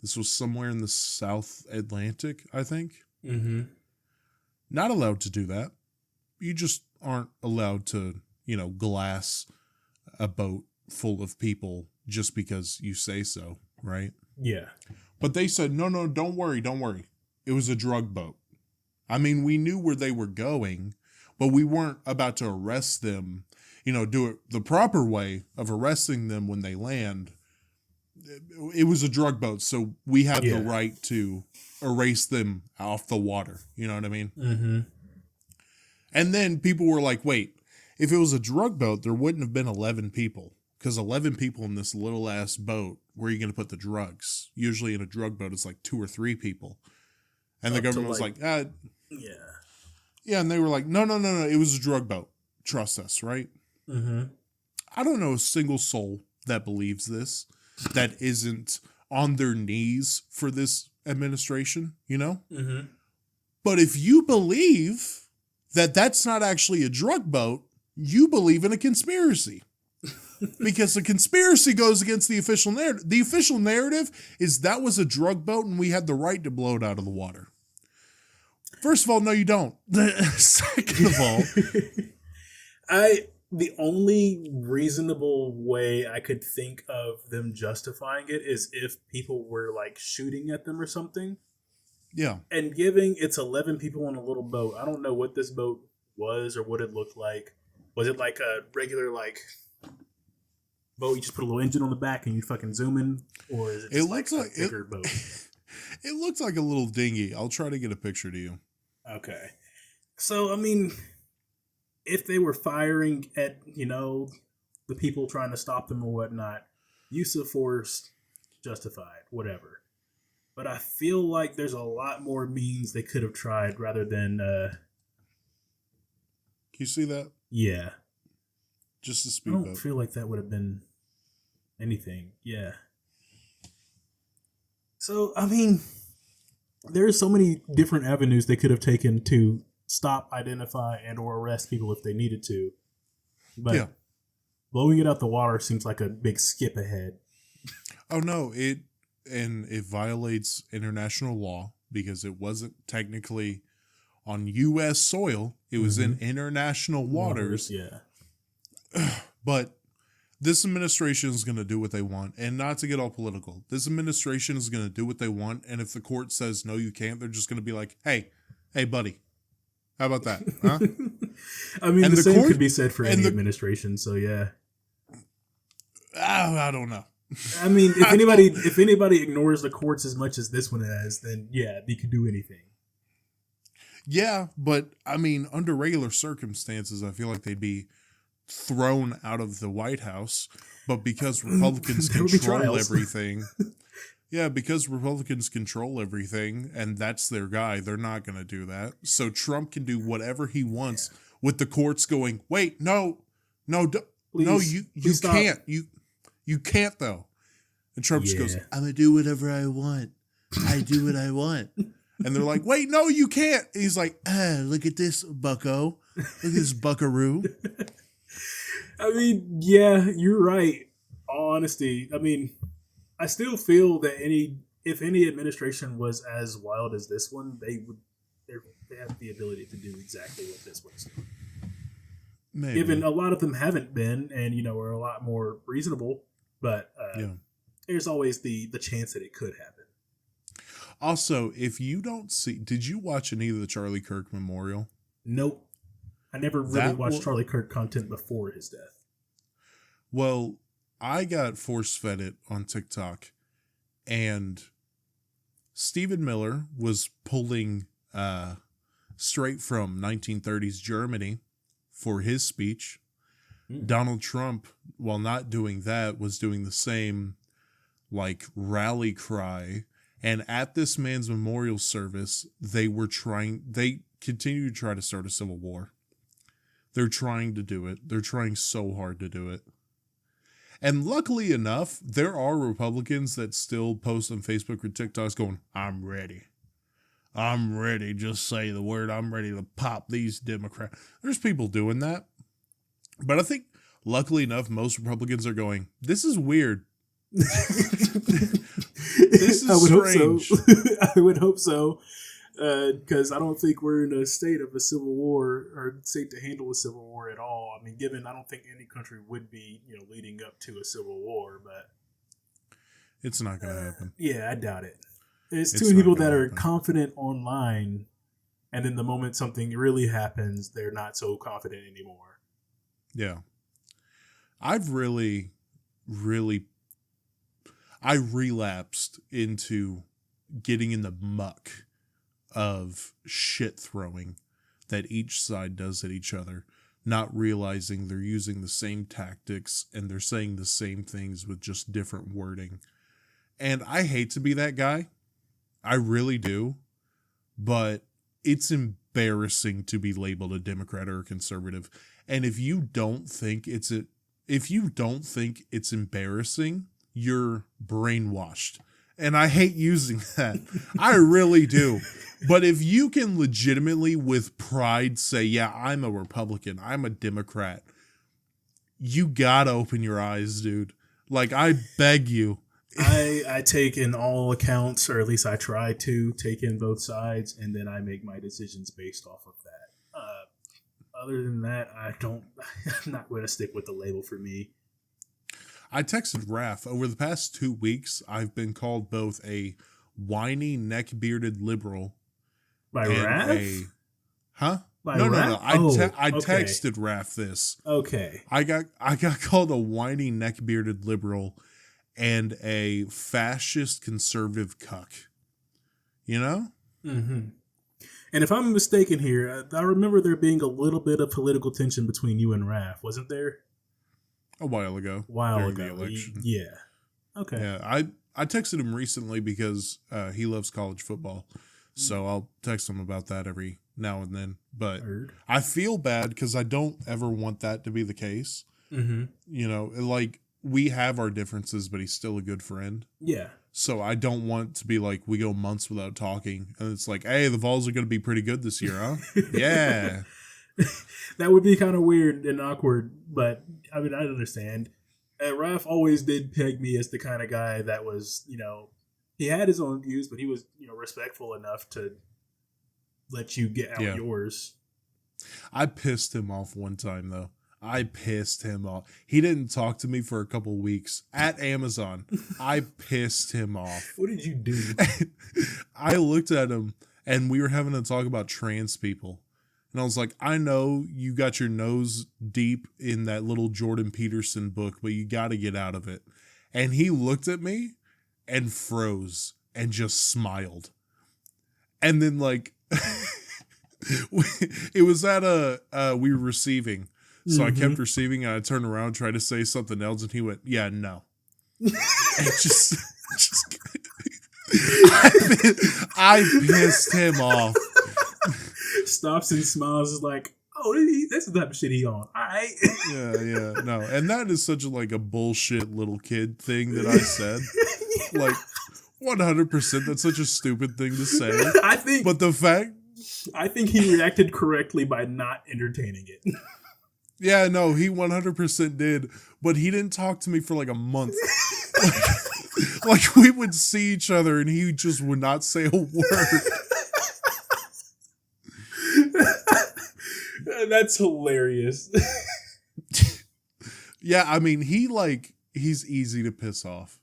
S1: This was somewhere in the South Atlantic, I think.
S2: Mm-hmm.
S1: Not allowed to do that. You just aren't allowed to, glass a boat full of people just because you say so, right?
S2: Yeah.
S1: But they said, no, don't worry. It was a drug boat. I mean, we knew where they were going, but we weren't about to arrest them, do it the proper way of arresting them when they land. It was a drug boat, so we have the right to erase them off the water. You know what I mean?
S2: Mm-hmm.
S1: And then people were like, wait, if it was a drug boat, there wouldn't have been 11 people. Because 11 people in this little ass boat, where are you going to put the drugs? Usually in a drug boat, it's like 2 or 3 people. And the government was like,
S2: yeah.
S1: Yeah, and they were like, no, it was a drug boat. Trust us, right?
S2: Mm-hmm.
S1: I don't know a single soul that believes this, that isn't on their knees for this administration,
S2: Mm-hmm.
S1: But if you believe that that's not actually a drug boat, you believe in a conspiracy. Because the conspiracy goes against the official narrative. The official narrative is that was a drug boat and we had the right to blow it out of the water. First of all, no, you don't. Second of all,
S2: the only reasonable way I could think of them justifying it is if people were like shooting at them or something.
S1: Yeah.
S2: And giving it's 11 people on a little boat. I don't know what this boat was or what it looked like. Was it like a regular boat? You just put a little engine on the back and you fucking zoom in, or is it just like a bigger boat?
S1: It looks like a little dinghy. I'll try to get a picture to you.
S2: Okay. So, I mean, if they were firing at, the people trying to stop them or whatnot, use of force, justified, whatever. But I feel like there's a lot more means they could have tried rather than... Can
S1: you see that?
S2: Yeah.
S1: Just to speak
S2: I don't feel like that would have been anything. Yeah. So, I mean, there's so many different avenues they could have taken to stop, identify, and or arrest people if they needed to. But blowing it out the water seems like a big skip ahead.
S1: Oh, no. It violates international law because it wasn't technically on U.S. soil. It was in international waters.
S2: Yeah.
S1: But this administration is going to do what they want. And not to get all political, this administration is going to do what they want. And if the court says, no, you can't, they're just going to be like, hey, buddy, how about that? Huh?
S2: I mean, the same could be said for any administration. So, yeah.
S1: I don't know.
S2: I mean, if anybody ignores the courts as much as this one has, then, yeah, they could do anything.
S1: Yeah, but, I mean, under regular circumstances, I feel like they'd be thrown out of the White House, but because Republicans control everything, because Republicans control everything, and that's their guy, they're not going to do that. So Trump can do whatever he wants with the courts going, wait, no, you can't, you can't though. And Trump just goes, I'm going to do whatever I want. I do what I want. And they're like, wait, no, you can't. And he's like, look at this bucko. Look at this buckaroo.
S2: I mean, yeah, you're right. All honesty, I mean, I still feel that if any administration was as wild as this one, they have the ability to do exactly what this one's doing. Maybe. Given a lot of them haven't been, and are a lot more reasonable, but there's always the chance that it could happen.
S1: Also, if you don't see, did you watch any of the Charlie Kirk memorial?
S2: Nope. I never really watched Charlie Kirk content before his death.
S1: Well, I got force-fed it on TikTok, and Stephen Miller was pulling straight from 1930s Germany for his speech. Donald Trump, while not doing that, was doing the same rally cry And at this man's memorial service, they continue to try to start a civil war. They're trying to do it. They're trying so hard to do it. And luckily enough, there are Republicans that still post on Facebook or TikToks going, I'm ready. I'm ready. Just say the word. I'm ready to pop these Democrats. There's people doing that. But I think, luckily enough, most Republicans are going, this is weird. This is strange.
S2: Hope so. I would hope so. Because I don't think we're in a state of a civil war or state to handle a civil war at all. I mean, I don't think any country would be, leading up to a civil war, but
S1: it's not going to happen.
S2: Yeah, I doubt it. It's too many people that are confident online, and then the moment something really happens, they're not so confident anymore.
S1: Yeah. I've really, I relapsed into getting in the muck of shit throwing that each side does at each other, not realizing they're using the same tactics and they're saying the same things with just different wording. And I hate to be that guy. I really do. But it's embarrassing to be labeled a Democrat or a conservative. And if you don't think it's embarrassing, you're brainwashed. And I hate using that. I really do. But if you can legitimately, with pride, say, yeah, I'm a Republican, I'm a Democrat, you gotta open your eyes, dude. Like, I beg you.
S2: I take in all accounts, or at least I try to take in both sides, and then I make my decisions based off of that. Other than that, I'm not going to stick with the label for me.
S1: I texted Raph, over the past 2 weeks, I've been called both a whiny, neck-bearded liberal.
S2: By Raph?
S1: Huh?
S2: By
S1: no.
S2: Raph?
S1: I
S2: okay.
S1: texted Raph this.
S2: Okay.
S1: I got called a whiny, neck-bearded liberal and a fascist conservative cuck. You know?
S2: Mm-hmm. And if I'm mistaken here, I remember there being a little bit of political tension between you and Raph, wasn't there?
S1: A while ago.
S2: During
S1: the election.
S2: Yeah. Okay.
S1: Yeah, I texted him recently because he loves college football. So I'll text him about that every now and then. But I feel bad because I don't ever want that to be the case.
S2: Mm-hmm.
S1: You know, like, we have our differences, but he's still a good friend.
S2: Yeah.
S1: So I don't want to be like, we go months without talking. And it's like, hey, the Vols are going to be pretty good this year, huh? Yeah.
S2: That would be kind of weird and awkward, but I mean, I understand. And Raph always did peg me as the kind of guy that was, he had his own views, but he was, respectful enough to let you get out yours.
S1: I pissed him off one time, though. I pissed him off. He didn't talk to me for a couple weeks at Amazon. I pissed him off.
S2: What did you do?
S1: I looked at him, and we were having a talk about trans people. And I was like, I know you got your nose deep in that little Jordan Peterson book, but you got to get out of it. And he looked at me and froze and just smiled. And then, like, it was at we were receiving. So I kept receiving, and I turned around and tried to say something else, and he went, yeah, no. And I pissed him off.
S2: Stops and smiles, is like, oh, that's the type of shit he on. All right.
S1: Yeah, no. And that is such a bullshit little kid thing that I said. Like, 100%, that's such a stupid thing to say.
S2: I think he reacted correctly by not entertaining it.
S1: Yeah, no, he 100% did, but he didn't talk to me for like a month. Like, we would see each other and he just would not say a word.
S2: That's hilarious.
S1: Yeah, I mean, he's easy to piss off.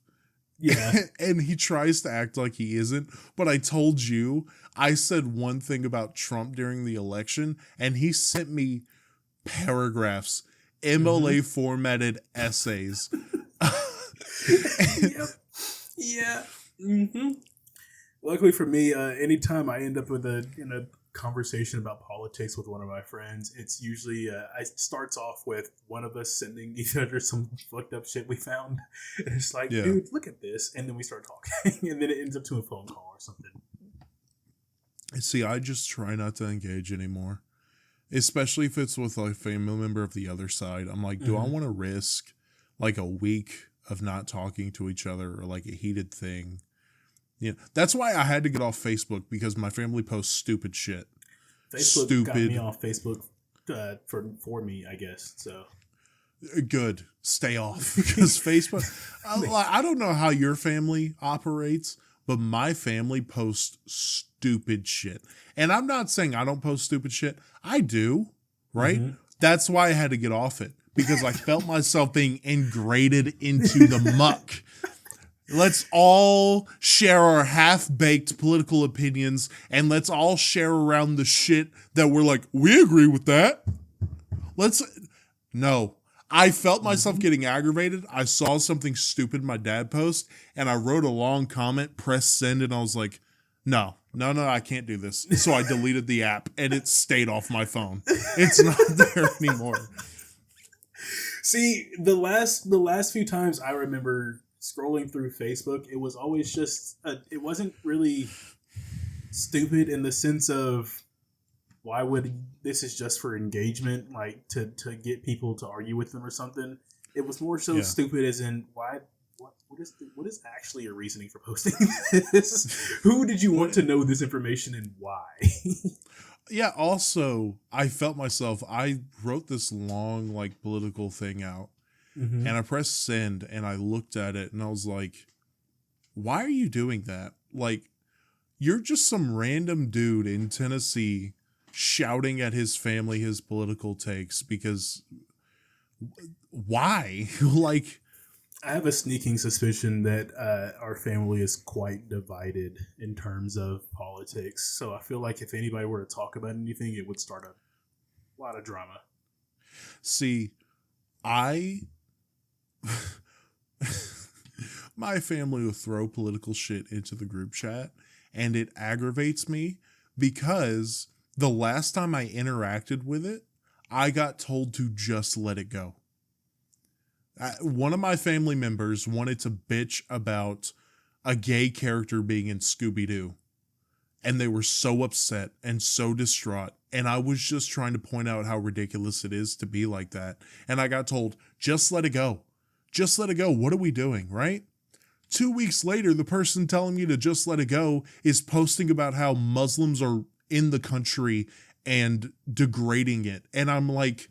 S2: Yeah.
S1: And he tries to act like he isn't, but I told you, I said one thing about Trump during the election, and he sent me paragraphs, MLA formatted essays.
S2: Yep. Yeah. Mm-hmm. Luckily for me, anytime I end up in a conversation about politics with one of my friends, it's usually it starts off with one of us sending each other some fucked up shit we found. And it's like, dude, look at this, and then we start talking, and then it ends up to a phone call or something.
S1: See, I just try not to engage anymore, especially if it's with like a family member of the other side. I'm like, do I want to risk like a week of not talking to each other or like a heated thing? Yeah, that's why I had to get off Facebook, because my family posts stupid shit.
S2: Facebook got me off Facebook for me, I guess. So
S1: good, stay off, because Facebook. I don't know how your family operates, but my family posts stupid shit, and I'm not saying I don't post stupid shit. I do, right? Mm-hmm. That's why I had to get off it, because I felt myself being ingrained into the muck. Let's all share our half-baked political opinions, and let's all share around the shit that we're like, we agree with that. No. I felt myself getting aggravated. I saw something stupid my dad post, and I wrote a long comment, pressed send, and I was like, no, I can't do this. So I deleted the app, and it stayed off my phone. It's not there anymore.
S2: See, the last few times I remember scrolling through Facebook, it was always just it wasn't really stupid in the sense of why would this is just for engagement, like to get people to argue with them or something. It was more so stupid as in what is actually your reasoning for posting this? Who did you want to know this information and why?
S1: Yeah, also I felt myself, I wrote this long like political thing out. Mm-hmm. And I pressed send, and I looked at it, and I was like, why are you doing that? Like, you're just some random dude in Tennessee shouting at his family his political takes, because why? Like,
S2: I have a sneaking suspicion that our family is quite divided in terms of politics. So I feel like if anybody were to talk about anything, it would start a lot of drama.
S1: See, my family will throw political shit into the group chat, and it aggravates me because the last time I interacted with it, I got told to just let it go. One of my family members wanted to bitch about a gay character being in Scooby-Doo, and they were so upset and so distraught, and I was just trying to point out how ridiculous it is to be like that, and I got told, just let it go. Just let it go. What are we doing, right? 2 weeks later, the person telling me to just let it go is posting about how Muslims are in the country and degrading it. And I'm like,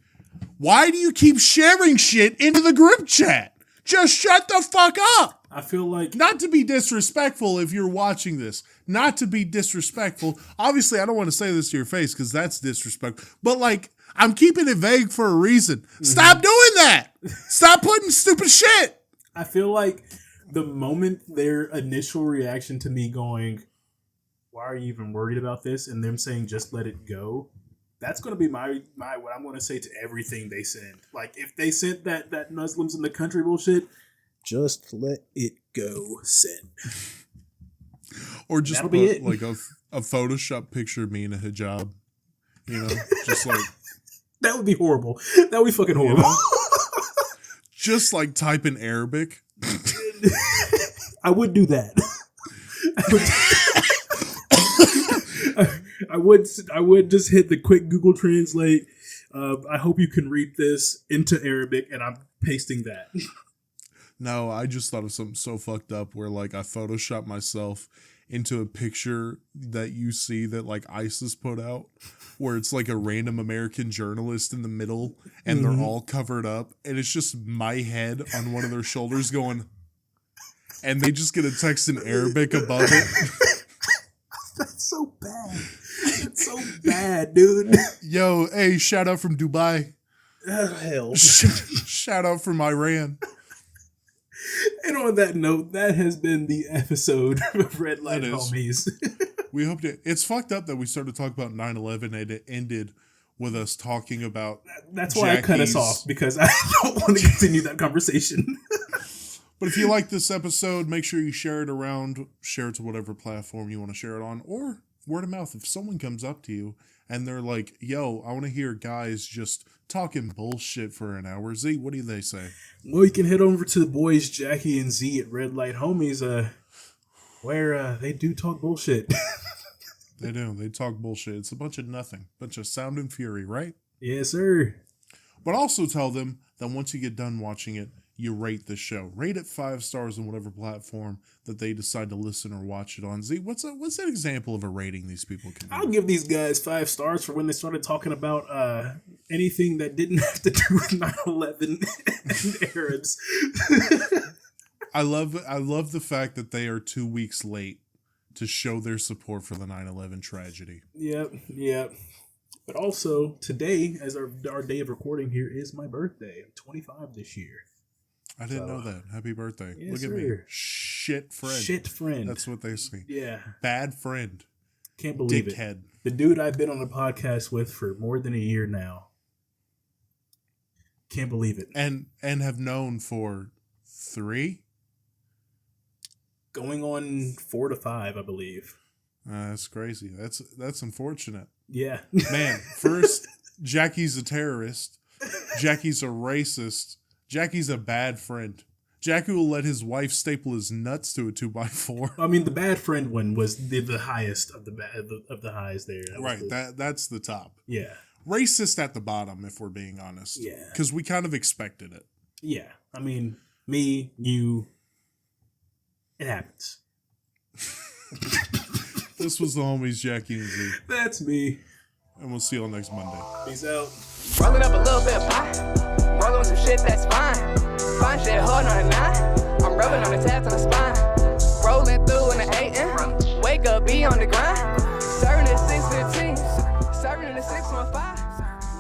S1: why do you keep sharing shit into the group chat? Just shut the fuck up.
S2: I feel like...
S1: Not to be disrespectful if you're watching this. Not to be disrespectful. Obviously, I don't want to say this to your face because that's disrespectful. But like, I'm keeping it vague for a reason. Mm-hmm. Stop doing that. Stop putting stupid shit.
S2: I feel like the moment their initial reaction to me going, why are you even worried about this? And them saying, just let it go. That's going to be my what I'm going to say to everything they send. Like, if they sent that Muslims in the country bullshit, just let it go, send.
S1: Or just put like a Photoshop picture of me in a hijab. You know, just like...
S2: That would be horrible. That would be fucking horrible. You know?
S1: Just like type in Arabic.
S2: I would do that. I would just hit the quick Google Translate. I hope you can read this into Arabic, and I'm pasting that.
S1: No, I just thought of something so fucked up where like I Photoshopped myself into a picture that you see that like ISIS put out, where it's like a random American journalist in the middle and they're all covered up, and it's just my head on one of their shoulders going, and they just get a text in Arabic above it.
S2: That's so bad. That's so bad, dude.
S1: Yo, hey, shout out from Dubai.
S2: Oh, hell.
S1: Shout out from Iran.
S2: And on that note, that has been the episode of Red Light Homies.
S1: We hope to... It's fucked up that we started talking about 9/11 and it ended with us talking about...
S2: That's why I cut us off, because I don't want to continue that conversation.
S1: But if you like this episode, make sure you share it around. Share it to whatever platform you want to share it on. Or Word of mouth. If someone comes up to you and they're like, yo, I want to hear guys just talking bullshit for an hour. Z, what do they say?
S2: Well, you can head over to the boys Jackie and Z at Red Light Homies, where they do talk bullshit.
S1: They do. They talk bullshit. It's a bunch of nothing. Bunch of sound and fury, right?
S2: Yes, sir.
S1: But also tell them that once you get done watching it, you rate the show. Rate it 5 stars on whatever platform that they decide to listen or watch it on. Z, what's an example of a rating these people can do?
S2: I'll give these guys 5 stars for when they started talking about anything that didn't have to do with 9/11 and Arabs.
S1: I love the fact that they are 2 weeks late to show their support for the 9/11 tragedy.
S2: Yep. But also, today, as our day of recording here, is my birthday. I'm 25 this year.
S1: I didn't know that. Happy birthday.
S2: Yes,
S1: Look at me. Shit friend. That's what they say.
S2: Yeah.
S1: Bad friend.
S2: Can't believe
S1: Dickhead.
S2: it. The dude I've been on a podcast with for more than a year now. Can't believe it.
S1: And have known for 3?
S2: Going on 4 to 5, I believe.
S1: That's crazy. That's unfortunate.
S2: Yeah.
S1: Man, first, Jackie's a terrorist. Jackie's a racist. Jackie's a bad friend. Jackie will let his wife staple his nuts to a 2x4.
S2: I mean, the bad friend one was the highest of the highs there.
S1: That's the top.
S2: Yeah.
S1: Racist at the bottom, if we're being honest.
S2: Yeah.
S1: Because we kind of expected it.
S2: Yeah. I mean, me, you, it happens.
S1: This was the homies, Jackie and Z.
S2: That's me.
S1: And we'll see you all next Monday.
S2: Peace out.
S3: Rolling up a little bit of pie. Rolling with some shit that's fine. Fine shit hard on a 9. I'm rubbing on the tabs on the spine. Rolling through in the 8. Wake up, be on the grind. Serving at 6:15. Serving in the 615.